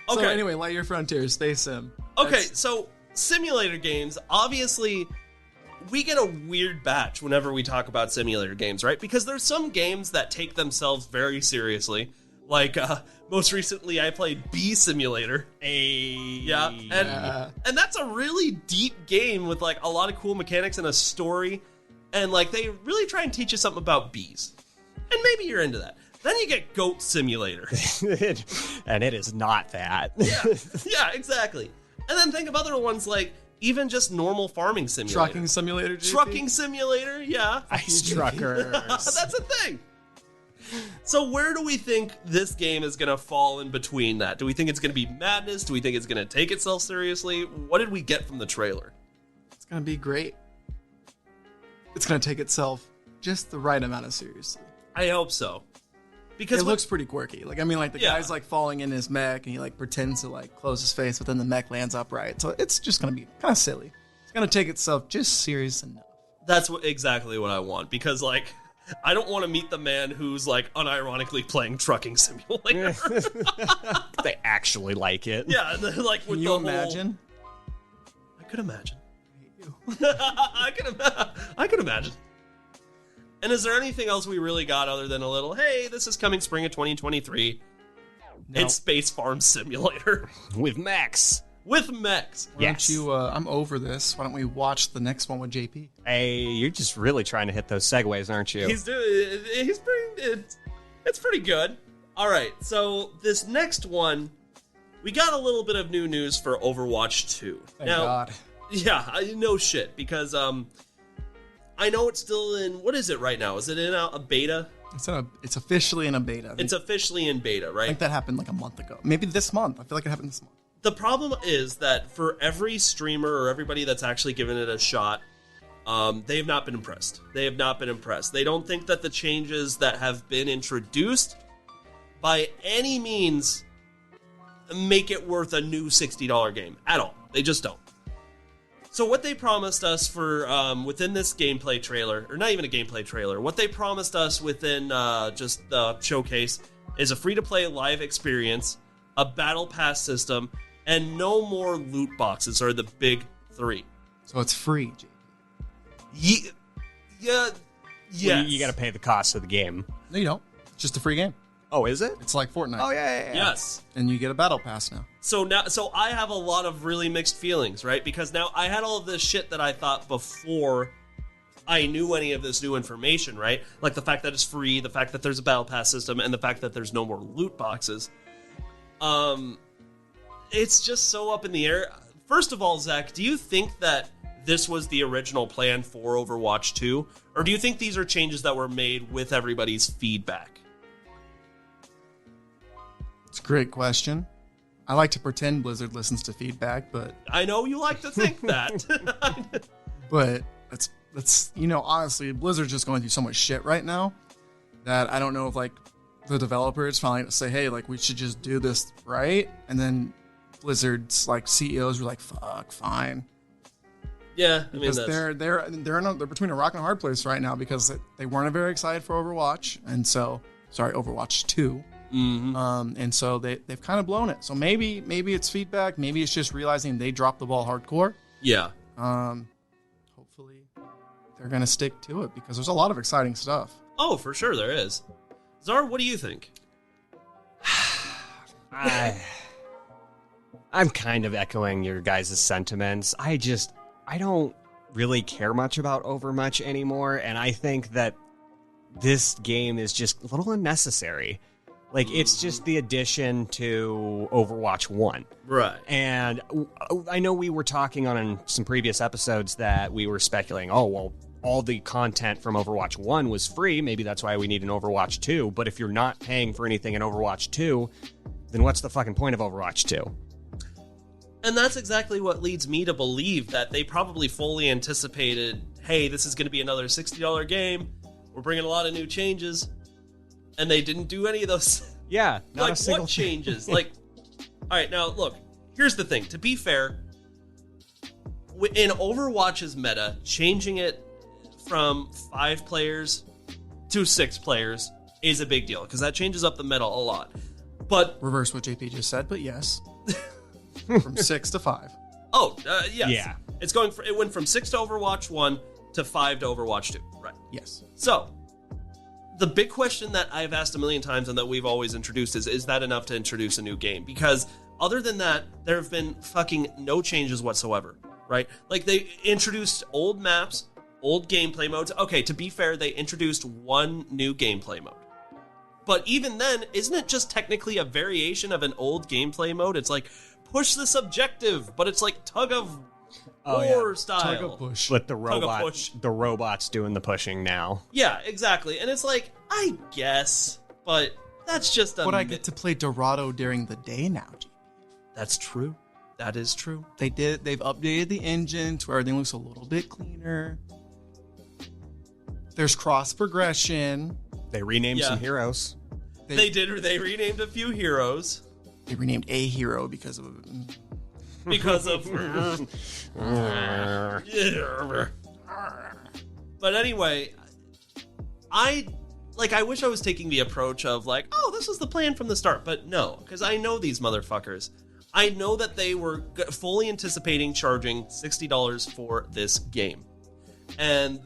So anyway, Lightyear Frontier, Space Sim. Okay, so simulator games, obviously, we get a weird batch whenever we talk about simulator games, right? Because there's some games that take themselves very seriously. Like, most recently I played Bee Simulator. Yeah, and that's a really deep game with, like, a lot of cool mechanics and a story. And, like, they really try and teach you something about bees. And maybe you're into that. Then you get Goat Simulator. And it is not that. Yeah, exactly. And then think of other ones like even just normal farming simulator. Trucking Simulator, JP? Trucking Simulator, yeah. Ice truckers. That's a thing. So where do we think this game is going to fall in between that? Do we think it's going to be madness? Do we think it's going to take itself seriously? What did we get from the trailer? It's going to be great. It's going to take itself just the right amount of seriously. I hope so. Because it looks pretty quirky. Like, I mean, like, the Yeah. guy's, like, falling in his mech, and he, like, pretends to, like, close his face, but then the mech lands upright. So it's just going to be kind of silly. It's going to take itself just serious enough. That's exactly what I want. Because, like, I don't want to meet the man who's, like, unironically playing Trucking Simulator. They actually like it. Yeah, and then, like, with Can you the imagine? I could imagine. I could imagine. And is there anything else we really got other than a little, hey, this is coming spring of 2023. No. It's Space Farm Simulator. With mechs. With mechs. Why don't you, I'm over this. Why don't we watch the next one with JP? Hey, you're just really trying to hit those segues, aren't you? It's pretty good. All right, so this next one, we got a little bit of new news for Overwatch 2. Thank God. Yeah, no shit, because I know it's still in, what is it right now? Is it in a beta? It's officially in a beta. It's officially in beta, I right? think that happened like a month ago. Maybe this month. I feel like it happened this month. The problem is that for every streamer or everybody that's actually given it a shot, they have not been impressed. They have not been impressed. They don't think that the changes that have been introduced by any means make it worth a new $60 game at all. They just don't. So what they promised us for within this gameplay trailer, or not even a gameplay trailer, what they promised us within just the showcase is a free-to-play live experience, a battle pass system, and no more loot boxes are the big three. So it's free, JP. Yeah. You got to pay the cost of the game. No, you don't. It's just a free game. Oh, is it? It's like Fortnite. Oh, yeah. Yes. And you get a battle pass now. So I have a lot of really mixed feelings, right? Because now I had all of this shit that I thought before I knew any of this new information, right? Like the fact that it's free, the fact that there's a battle pass system, and the fact that there's no more loot boxes. It's just so up in the air. First of all, Zach, do you think that this was the original plan for Overwatch 2? Or do you think these are changes that were made with everybody's feedback? It's a great question. I like to pretend Blizzard listens to feedback, but I know you like to think that. but it's honestly, Blizzard's just going through so much shit right now that I don't know if like the developers finally gonna say, hey, like we should just do this right, and then Blizzard's like CEOs were like, fuck, fine. Yeah, I mean, because they're between a rock and a hard place right now because they weren't very excited for Overwatch, and so Overwatch 2. Mm-hmm. And so they've kind of blown it. So maybe it's feedback. Maybe it's just realizing they dropped the ball hardcore. Yeah. Hopefully they're going to stick to it because there's a lot of exciting stuff. Oh, for sure there is. Czar, what do you think? I'm kind of echoing your guys' sentiments. I don't really care much about Overwatch anymore, and I think that this game is just a little unnecessary. Like, it's just the addition to Overwatch 1. Right. And I know we were talking on some previous episodes that we were speculating, oh, well, all the content from Overwatch 1 was free. Maybe that's why we need an Overwatch 2. But if you're not paying for anything in Overwatch 2, then what's the fucking point of Overwatch 2? And that's exactly what leads me to believe that they probably fully anticipated, hey, this is going to be another $60 game. We're bringing a lot of new changes. And they didn't do any of those. Yeah, not like, a single what changes? Like, all right, now, look, here's the thing. To be fair, in Overwatch's meta, changing it from 5 players to 6 players is a big deal, because that changes up the meta a lot. But reverse what JP just said, but yes. From 6 to 5. Oh, yes. Yeah. It went from 6 to Overwatch 1 to 5 to Overwatch 2. Right. Yes. So, the big question that I've asked a million times and that we've always introduced is that enough to introduce a new game? Because other than that, there have been fucking no changes whatsoever, right? Like, they introduced old maps, old gameplay modes. Okay, to be fair, they introduced one new gameplay mode. But even then, isn't it just technically a variation of an old gameplay mode? It's like, push this objective, but it's like tug of war style. Tug of push. But the robots doing the pushing now. Yeah, exactly. And it's like, I guess, but that's just But I get to play Dorado during the day now, G. That's true. That is true. They've updated the engine to where everything looks a little bit cleaner. There's cross progression. They renamed some heroes. They renamed a few heroes. They renamed a hero because of But anyway, I wish I was taking the approach of like, oh, this was the plan from the start, but no, because I know these motherfuckers. I know that they were fully anticipating charging $60 for this game. And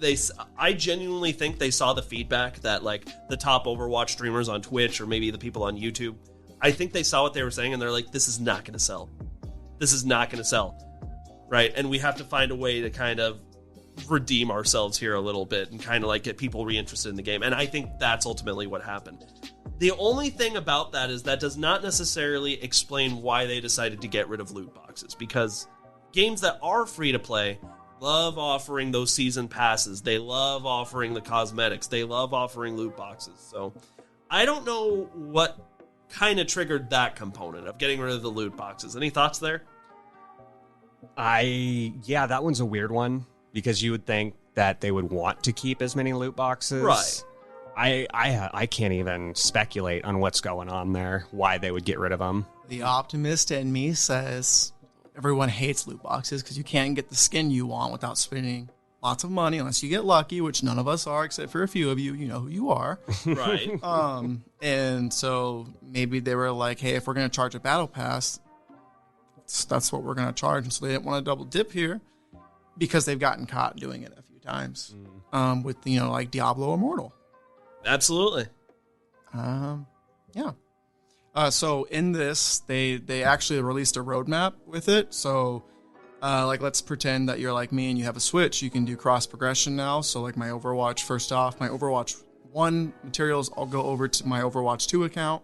I genuinely think they saw the feedback that like the top Overwatch streamers on Twitch or maybe the people on YouTube, I think they saw what they were saying and they're like, this is not going to sell. This is not going to sell. Right? And we have to find a way to kind of redeem ourselves here a little bit and kind of like get people reinterested in the game. And I think that's ultimately what happened. The only thing about that is that does not necessarily explain why they decided to get rid of loot boxes, because games that are free to play love offering those season passes. They love offering the cosmetics. They love offering loot boxes. So I don't know what kind of triggered that component of getting rid of the loot boxes. Any thoughts there? Yeah, that one's a weird one, because you would think that they would want to keep as many loot boxes. Right. I can't even speculate on what's going on there, why they would get rid of them. The optimist in me says everyone hates loot boxes because you can't get the skin you want without spending lots of money unless you get lucky, which none of us are except for a few of you. You know who you are. Right. And so maybe they were like, hey, if we're going to charge a battle pass, that's what we're going to charge. And so they didn't want to double dip here because they've gotten caught doing it a few times with, like Diablo Immortal. Absolutely. Yeah. So in this, they actually released a roadmap with it. So, let's pretend that you're like me and you have a Switch. You can do cross progression now. So, like my Overwatch, first off, my Overwatch 1 materials, I'll go over to my Overwatch 2 account.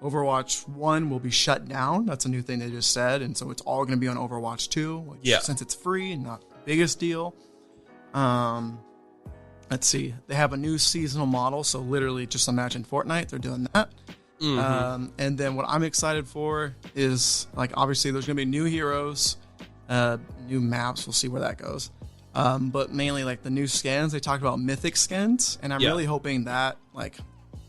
Overwatch 1 will be shut down. That's a new thing they just said. And so it's all going to be on Overwatch 2, which, since it's free and not the biggest deal. Let's see. They have a new seasonal model. So literally just imagine Fortnite. They're doing that. And then what I'm excited for is, like, obviously there's going to be new heroes, new maps. We'll see where that goes. But mainly, like, the new skins. They talked about mythic skins, and I'm really hoping that, like,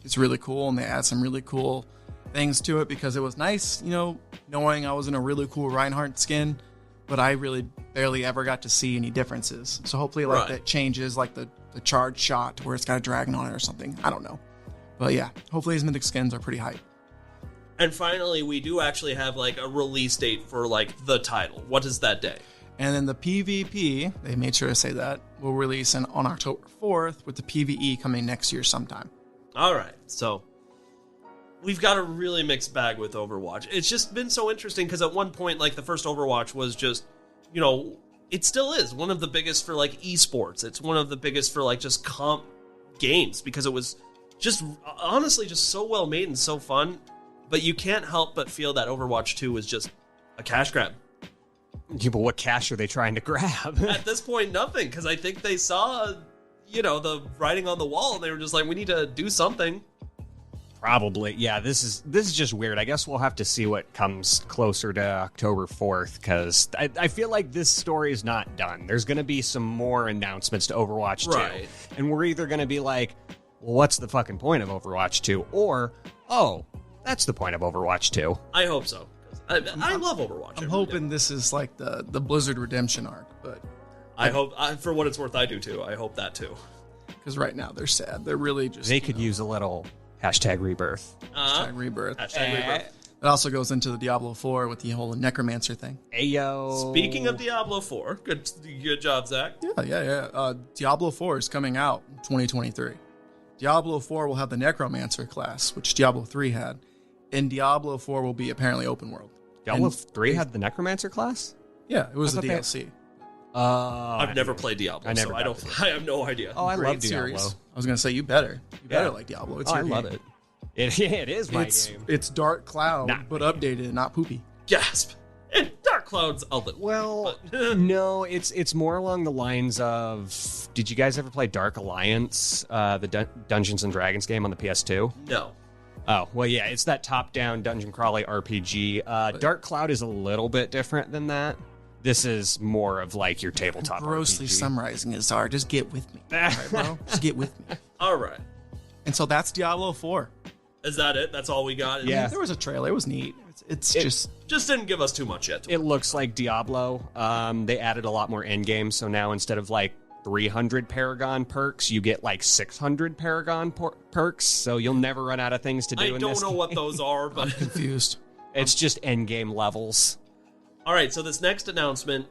it's really cool, and they add some really cool things to it, because it was nice, knowing I was in a really cool Reinhardt skin, but I really barely ever got to see any differences. So hopefully, like, that changes, like, the charge shot to where it's got a dragon on it or something. I don't know. But yeah, hopefully these mythic skins are pretty hype. And finally, we do actually have, like, a release date for, like, the title. What is that day? And then the PvP, they made sure to say that, will release on October 4th, with the PvE coming next year sometime. All right, so we've got a really mixed bag with Overwatch. It's just been so interesting, because at one point, like, the first Overwatch was just, it still is one of the biggest for, like, esports. It's one of the biggest for, like, just comp games, because it was just, honestly, just so well made and so fun. But you can't help but feel that Overwatch 2 was just a cash grab. Yeah, but what cash are they trying to grab? At this point, nothing, because I think they saw, the writing on the wall, and they were just like, we need to do something. Probably. Yeah, this is just weird. I guess we'll have to see what comes closer to October 4th, because I feel like this story is not done. There's going to be some more announcements to Overwatch 2. Right. And we're either going to be like, well, what's the fucking point of Overwatch 2? Or, oh, that's the point of Overwatch 2. I hope so. I love Overwatch. I'm hoping this is like the Blizzard redemption arc, but I hope, for what it's worth, I do too. I hope that too. Because right now they're sad. They're really just... They could use a little #rebirth. Hashtag rebirth. #rebirth. It also goes into the Diablo 4 with the whole necromancer thing. Ayo. Speaking of Diablo 4, good job, Zach. Yeah. Diablo 4 is coming out in 2023. Diablo 4 will have the necromancer class, which Diablo 3 had. And Diablo 4 will be apparently open world. Diablo 3 had the necromancer class? Yeah, it was I the thought DLC. I've never played Diablo, I never I have no idea. Oh, I Great love Diablo. series. I was going to say, you better like Diablo. It's your I love game. it. It is my game. It's Dark Cloud, Not but my game. updated, not poopy. Gasp. And Dark Cloud's a little. Well, but- no, it's more along the lines of, did you guys ever play Dark Alliance, the Dungeons and Dragons game on the PS2? No. Oh, well, yeah, it's that top-down dungeon crawly RPG. Dark Cloud is a little bit different than that. This is more of like your tabletop Grossly RPG. summarizing it, Czar. Just get with me. All right, bro? Just get with me. All right. And so that's Diablo 4. Is that it? That's all we got? Yeah. There was a trailer. It was neat. It's just... Just didn't give us too much yet. It looks like Diablo. They added a lot more endgame, so now instead of like 300 Paragon perks, you get like 600 Paragon perks, so you'll never run out of things to do I in don't this know game. what those are, but... confused. It's just endgame levels. All right, so this next announcement,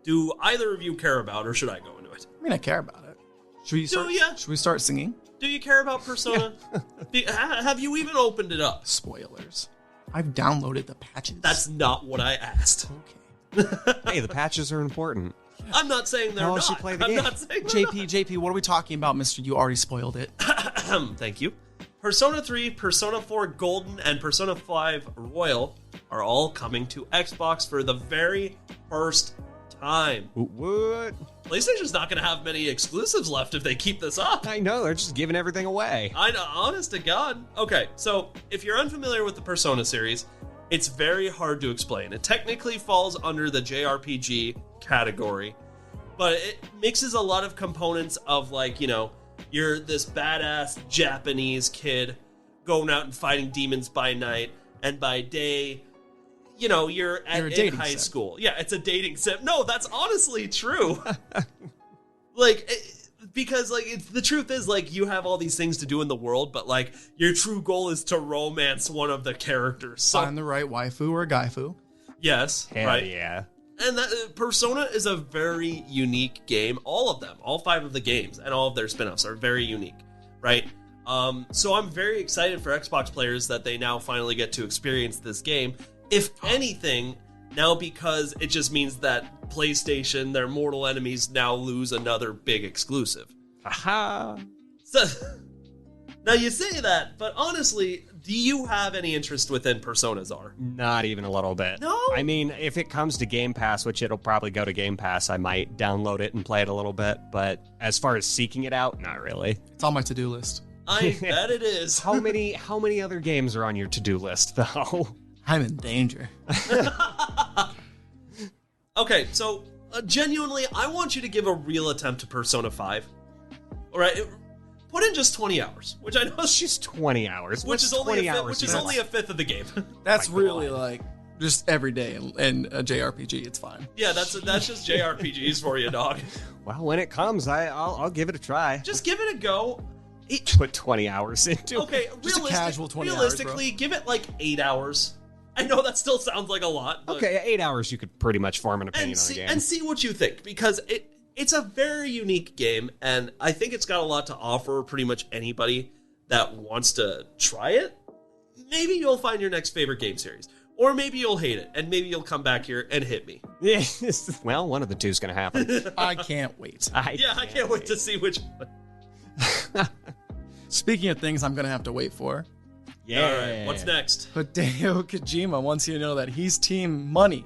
do either of you care about, or should I go into it? I mean, I care about it. Should we start singing? Do you care about Persona? Have you even opened it up? Spoilers. I've downloaded the patches. That's not what I asked. okay. Hey, the patches are important. I'm not saying they're How not. else you play the I'm game? not saying they're JP, what are we talking about, mister? You already spoiled it. not. Thank you. Persona 3, Persona 4 Golden, and Persona 5 Royal are all coming to Xbox for the very first time. What? PlayStation's not going to have many exclusives left if they keep this up. I know, they're just giving everything away. I know, honest to God. Okay, so if you're unfamiliar with the Persona series, it's very hard to explain. It technically falls under the JRPG category, but it mixes a lot of components of, like, you're this badass Japanese kid going out and fighting demons by night, and by day, you're in high school. Yeah, it's a dating sim. No, that's honestly true. Because the truth is, you have all these things to do in the world, but your true goal is to romance one of the characters. So, Find the right waifu or gaifu. yes, Hell right. yeah. And that Persona is a very unique game. All of them, all 5 of the games, and all of their spin-offs are very unique, right? So I'm very excited for Xbox players that they now finally get to experience this game. If anything, now, because it just means that PlayStation, their mortal enemies, now lose another big exclusive. Aha. So, now you say that, but honestly, do you have any interest within Persona, Czar? Not even a little bit. No? I mean, if it comes to Game Pass, which it'll probably go to Game Pass, I might download it and play it a little bit. But as far as seeking it out, not really. It's on my to-do list. I bet it is. How many other games are on your to-do list, though? I'm in danger. Okay, so genuinely, I want you to give a real attempt to Persona 5. All right, put in just 20 hours, which I know is Just 20 hours. which is only a fifth of the game. That's My really God. like just every day in a JRPG. It's fine. Yeah, that's just JRPGs for you, dog. Well, when it comes, I'll give it a try. Just give it a go. Put 20 hours into it. Okay, Just a casual 20 hours, realistically, give it like 8 hours. I know that still sounds like a lot. But Okay, 8 hours you could pretty much form an opinion on a game. and see what you think, because it's a very unique game, and I think it's got a lot to offer pretty much anybody that wants to try it. Maybe you'll find your next favorite game series, or maybe you'll hate it, and maybe you'll come back here and hit me. Yes. Well, one of the two is going to happen. I can't wait. I can't wait to see which one. Speaking of things I'm going to have to wait for, Yeah. All right, what's next? Hideo Kojima wants you to know that he's team money.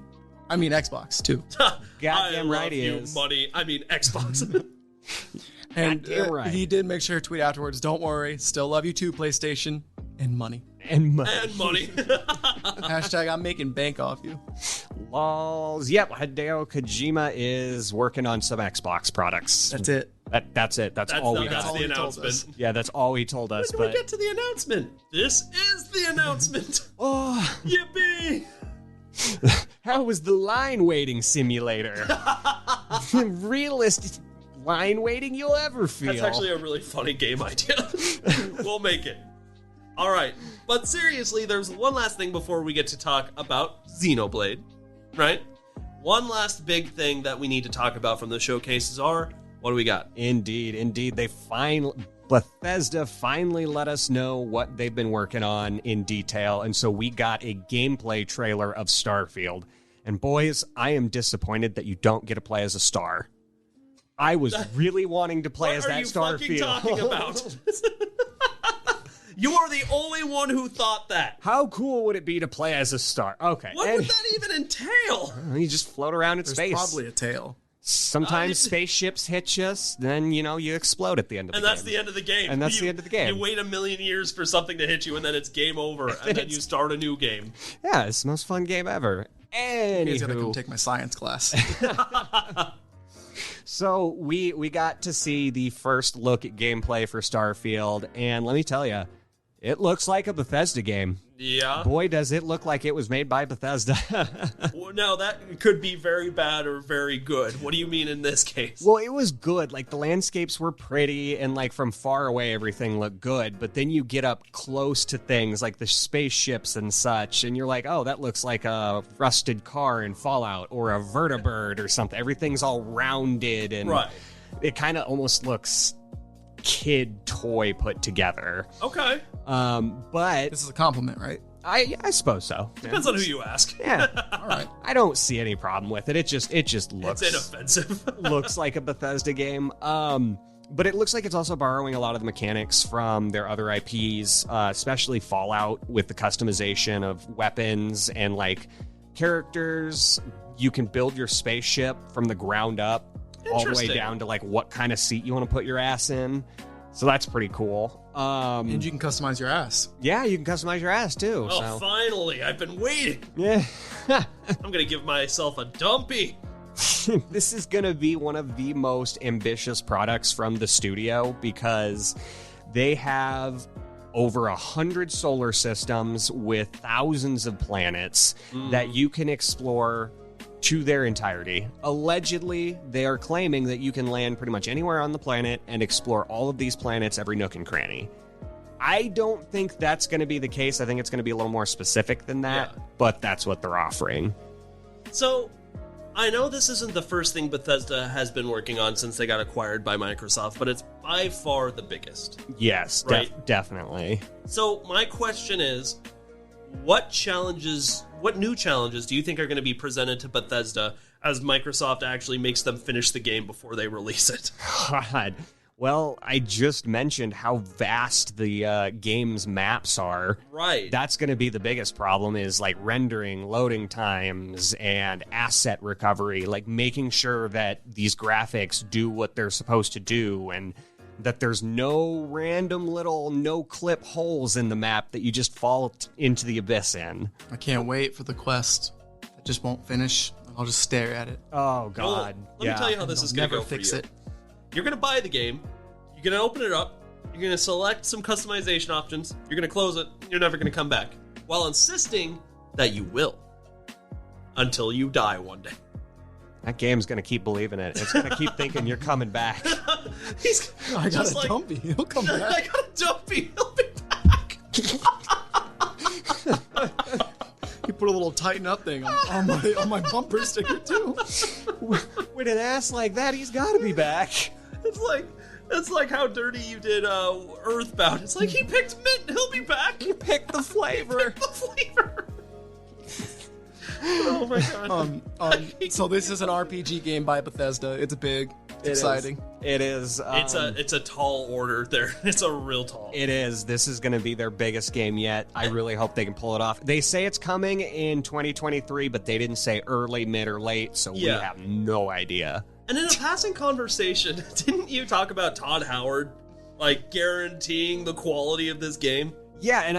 I mean Xbox, too. Goddamn I right love he you, is. money. I mean Xbox. And Goddamn right. he did make sure to tweet afterwards, don't worry, still love you too, PlayStation. And money. And and money. Hashtag I'm making bank off you. Lols. Yep, Hideo Kojima is working on some Xbox products. That's it. That's it. That's all we that's got. all the he told us. announcement. Yeah, that's all he told us. When do we But get to the announcement? This is the announcement. oh, Yippee! how was the line waiting simulator? Realist line waiting you'll ever feel. That's actually a really funny game idea. We'll make it. All right. But seriously, there's one last thing before we get to talk about Xenoblade, right? One last big thing that we need to talk about from the showcases are, what do we got? Indeed. Bethesda finally let us know what they've been working on in detail, and so we got a gameplay trailer of Starfield. And boys, I am disappointed that you don't get to play as a star. I was really wanting to play as What are that you Starfield. fucking talking about? You are the only one who thought that. How cool would it be to play as a star? Okay. What would that even entail? You just float around in There's space. probably a tail. Sometimes spaceships hit you, then, you explode at the end of the And game. that's the end of the game. And that's the end of the game. You wait 1,000,000 years for something to hit you, and then it's game over, and then you start a new game. Yeah, it's the most fun game ever. He's gonna come Anywho, take my science class. so we got to see the first look at gameplay for Starfield, and let me tell you, it looks like a Bethesda game. Yeah. Boy, does it look like it was made by Bethesda. Well, now, that could be very bad or very good. What do you mean in this case? Well, it was good. Like, the landscapes were pretty, and, like, from far away, everything looked good. But then you get up close to things, like the spaceships and such, and you're like, oh, that looks like a rusted car in Fallout, or a vertibird or something. Everything's all rounded, and Right. it kind of almost looks kid toy put together. Okay. But This is a compliment, right? I suppose so. Depends on who you ask. Yeah. All right. I don't see any problem with it. It just looks It's inoffensive. looks like a Bethesda game. But it looks like it's also borrowing a lot of the mechanics from their other IPs, especially Fallout, with the customization of weapons and like characters. You can build your spaceship from the ground up, all the way Interesting. down to like what kind of seat you want to put your ass in. So that's pretty cool. And you can customize your ass. Yeah, you can customize your ass too. Oh, so finally. I've been waiting. yeah. I'm going to give myself a dumpy. This is going to be one of the most ambitious products from the studio because they have over 100 solar systems with thousands of planets that you can explore to their entirety. Allegedly, they are claiming that you can land pretty much anywhere on the planet and explore all of these planets, every nook and cranny. I don't think that's going to be the case. I think it's going to be a little more specific than that, Yeah. but that's what they're offering. So, I know this isn't the first thing Bethesda has been working on since they got acquired by Microsoft, but it's by far the biggest. Yes, Right. definitely. So, my question is, what new challenges do you think are going to be presented to Bethesda as Microsoft actually makes them finish the game before they release it? God. Well, I just mentioned how vast the game's maps are. Right. That's going to be the biggest problem is like rendering, loading times, and asset recovery, like making sure that these graphics do what they're supposed to do. And that there's no random little no-clip holes in the map that you just fall into the abyss in. I can't wait for the quest. I just won't finish. I'll just stare at it. Oh, God. Let me tell you how this is going to go fix for you. it. You're going to buy the game. You're going to open it up. You're going to select some customization options. You're going to close it. You're never going to come back. While insisting that you will. Until you die one day. That game's going to keep believing it. It's going to keep thinking you're coming back. I got a dumpy. He'll come back. I got a dumpy. He'll be back. You put a little tighten up thing on my bumper sticker too. With an ass like that, he's got to be back. It's like how dirty you did Earthbound. It's like he picked mint. He'll be back. You picked the flavor. The flavor. Oh my god. So this is an RPG game by Bethesda. It's big. It's exciting. It is. It's a tall order there. It's a real tall. It is. This is going to be their biggest game yet. I really hope they can pull it off. They say it's coming in 2023, but they didn't say early, mid, or late, so we have no idea. And in a passing conversation, didn't you talk about Todd Howard, like, guaranteeing the quality of this game? Yeah, and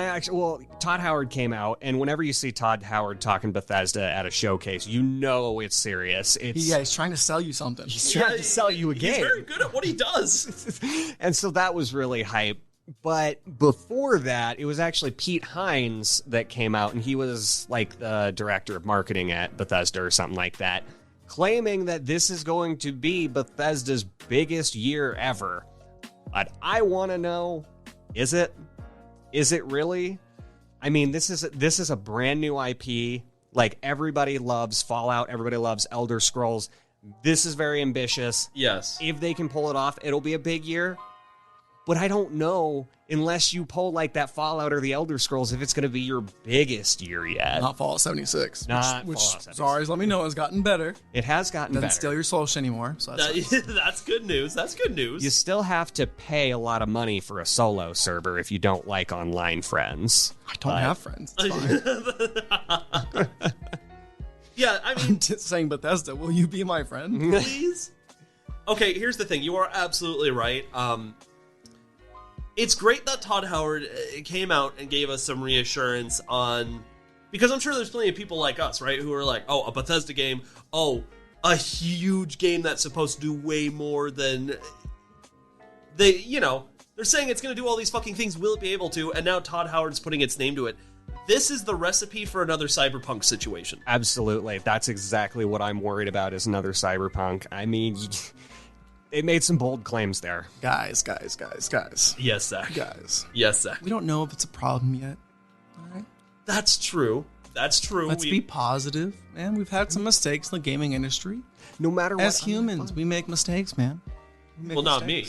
Todd Howard came out, and whenever you see Todd Howard talking Bethesda at a showcase, you know it's serious. He's trying to sell you something. He's trying to sell you a game. He's very good at what he does. And so that was really hype. But before that, it was actually Pete Hines that came out, and he was like the director of marketing at Bethesda or something like that, claiming that this is going to be Bethesda's biggest year ever. But I want to know, is it? Is it really? I mean, this is a brand new IP. Like, everybody loves Fallout. Everybody loves Elder Scrolls. This is very ambitious. Yes. If they can pull it off, it'll be a big year. But I don't know, unless you pull like that Fallout or the Elder Scrolls, if it's going to be your biggest year yet. Not Fallout 76. Not which Fallout 76. Sorry, let me know, has gotten better. It has gotten better. Doesn't steal your social anymore. So That's good news. That's good news. You still have to pay a lot of money for a solo server if you don't like online friends. I don't have friends. It's fine. Yeah, I mean, I'm just saying, Bethesda, will you be my friend? please? Okay, here's the thing. You are absolutely right. It's great that Todd Howard came out and gave us some reassurance on... Because I'm sure there's plenty of people like us, right, who are like, oh, a Bethesda game, oh, a huge game that's supposed to do way more than... They're saying it's going to do all these fucking things, will it be able to? And now Todd Howard's putting its name to it. This is the recipe for another Cyberpunk situation. Absolutely. That's exactly what I'm worried about, is another Cyberpunk. I mean... It made some bold claims there. Guys. Yes, Zach. Guys. Yes, Zach. We don't know if it's a problem yet. All right. That's true. Let's be positive, man. We've had some mistakes in the gaming industry. No matter what. As humans, we make mistakes, man. Well, not me.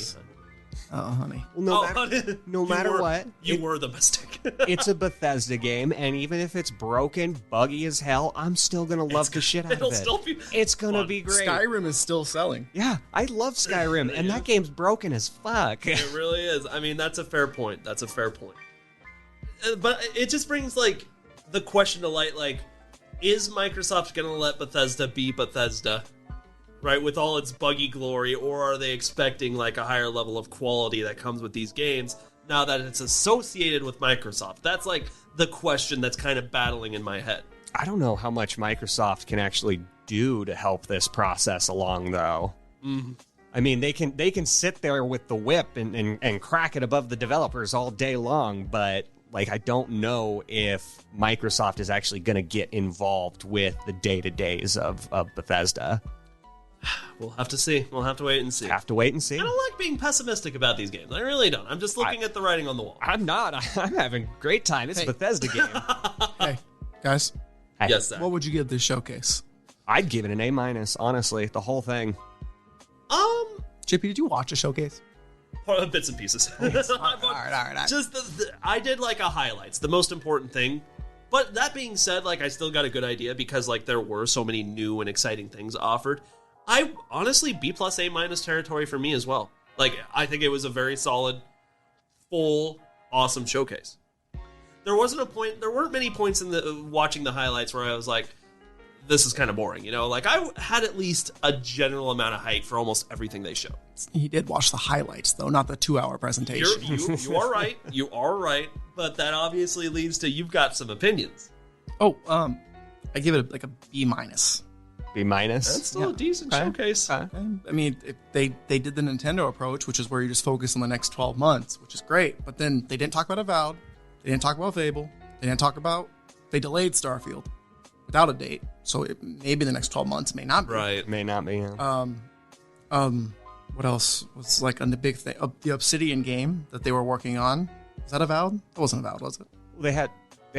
Oh, honey. Well, no matter what. You were the mistake. It's a Bethesda game, and even if it's broken, buggy as hell, I'm still going to love the shit out of it. It's going to be great. Skyrim is still selling. Yeah, I love Skyrim, and that game's broken as fuck. It really is. I mean, that's a fair point. But it just brings, like, the question to light, like, is Microsoft going to let Bethesda be Bethesda? Right, with all its buggy glory, or are they expecting like a higher level of quality that comes with these games now that it's associated with Microsoft? That's like the question that's kind of battling in my head. I don't know how much Microsoft can actually do to help this process along, though. Mm-hmm. I mean, they can sit there with the whip and crack it above the developers all day long, but like, I don't know if Microsoft is actually going to get involved with the day-to-days of Bethesda. We'll have to see. We'll have to wait and see. Have to wait and see. I don't like being pessimistic about these games. I really don't. I'm just looking at the writing on the wall. I'm not. I'm having a great time. It's a Bethesda game. Hey, guys. Hey. Yes, sir. What would you give this showcase? I'd give it an A-, honestly. The whole thing. Chippy, did you watch a showcase? Bits and pieces. All right. Just I did like a highlights, the most important thing. But that being said, like, I still got a good idea because like there were so many new and exciting things offered. I honestly, B+ A- territory for me as well. Like, I think it was a very solid, full, awesome showcase. There weren't many points in the watching the highlights where I was like, this is kind of boring, you know? Like, I had at least a general amount of hype for almost everything they showed. He did watch the highlights, though, not the 2-hour presentation. You are right. You are right. But that obviously leads to you've got some opinions. Oh, I give it a B-. B-. That's still a decent showcase. I mean, if they did the Nintendo approach, which is where you just focus on the next 12 months, which is great. But then they didn't talk about Avowed. They didn't talk about Fable. They didn't talk about... They delayed Starfield without a date. So maybe the next 12 months may not be. Right. May not be, yeah. What else was like on the big thing? The Obsidian game that they were working on. Was that Avowed? That wasn't Avowed, was it? They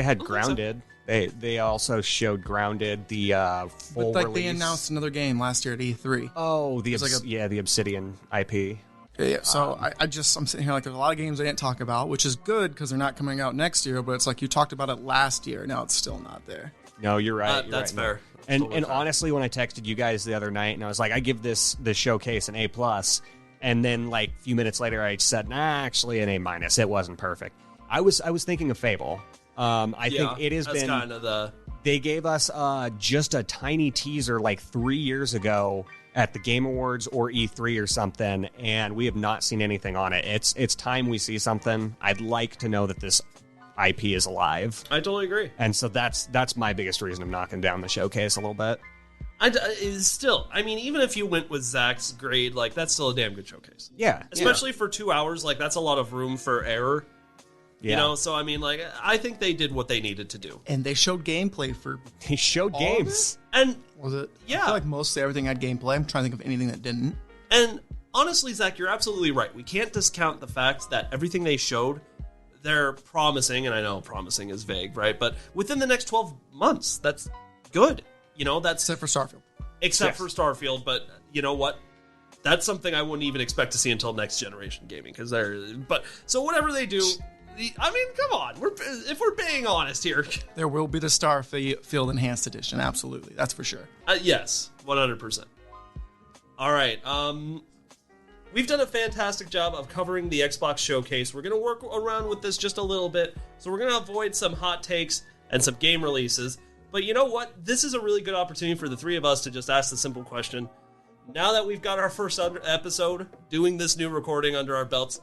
had Grounded. They also showed Grounded, the full but release. They announced another game last year at E3. Oh, the Obsidian IP. Yeah, so I'm sitting here like there's a lot of games they didn't talk about, which is good because they're not coming out next year. But it's like you talked about it last year, now it's still not there. No, you're right. That's fair. And honestly, when I texted you guys the other night, and I was like, I give this showcase an A+, and then like a few minutes later, I said, actually an A-. It wasn't perfect. I was thinking of Fable. I think it has been kind of the. They gave us just a tiny teaser like 3 years ago at the Game Awards or E3 or something, and we have not seen anything on it. It's time we see something. I'd like to know that this IP is alive. I totally agree. And so that's my biggest reason of knocking down the showcase a little bit. I mean, even if you went with Zach's grade, like, that's still a damn good showcase. Yeah. Especially for 2 hours, like, that's a lot of room for error. Yeah. You know, so I mean, like, I think they did what they needed to do. And they showed gameplay for... They showed games. And... Was it? Yeah. I feel like mostly everything had gameplay. I'm trying to think of anything that didn't. And honestly, Zach, you're absolutely right. We can't discount the fact that everything they showed, they're promising, and I know promising is vague, right? But within the next 12 months, that's good. You know, that's... Except for Starfield. Except for Starfield, but you know what? That's something I wouldn't even expect to see until next generation gaming, because they're... But, so whatever they do... I mean, come on. If we're being honest here. There will be the Starfield Enhanced Edition, absolutely. That's for sure. Yes, 100%. All right. We've done a fantastic job of covering the Xbox showcase. We're going to work around with this just a little bit. So we're going to avoid some hot takes and some game releases. But you know what? This is a really good opportunity for the three of us to just ask the simple question. Now that we've got our first episode, doing this new recording under our belts,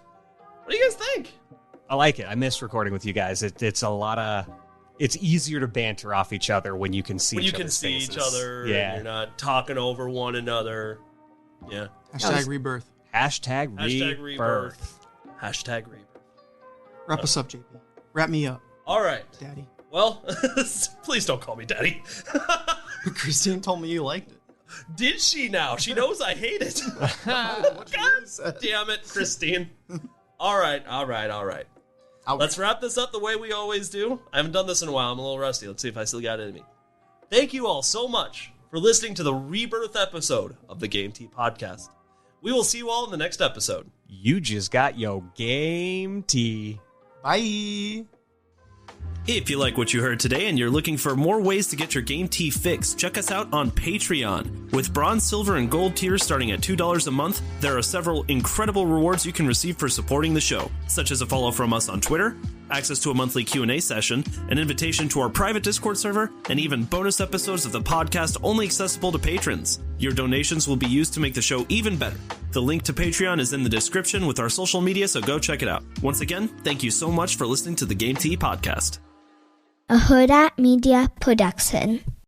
what do you guys think? I like it. I miss recording with you guys. It's a lot of... It's easier to banter off each other when you can see each other's faces. Each other. Yeah. And you're not talking over one another. Yeah. Hashtag Rebirth. Hashtag Rebirth. Hashtag Rebirth. Wrap us up, JP. Wrap me up. All right. Daddy. Well, please don't call me Daddy. Christine told me you liked it. Did she now? She knows I hate it. God damn it, Christine. All right. Let's wrap this up the way we always do. I haven't done this in a while. I'm a little rusty. Let's see if I still got it in me. Thank you all so much for listening to the Rebirth episode of the Game Tea Podcast. We will see you all in the next episode. You just got your Game Tea. Bye. If you like what you heard today and you're looking for more ways to get your Game Tea fix, check us out on Patreon. With bronze, silver, and gold tiers starting at $2 a month, there are several incredible rewards you can receive for supporting the show, such as a follow from us on Twitter, access to a monthly Q&A session, an invitation to our private Discord server, and even bonus episodes of the podcast only accessible to patrons. Your donations will be used to make the show even better. The link to Patreon is in the description with our social media, so go check it out. Once again, thank you so much for listening to the Game Tea Podcast. A Huda Media Production.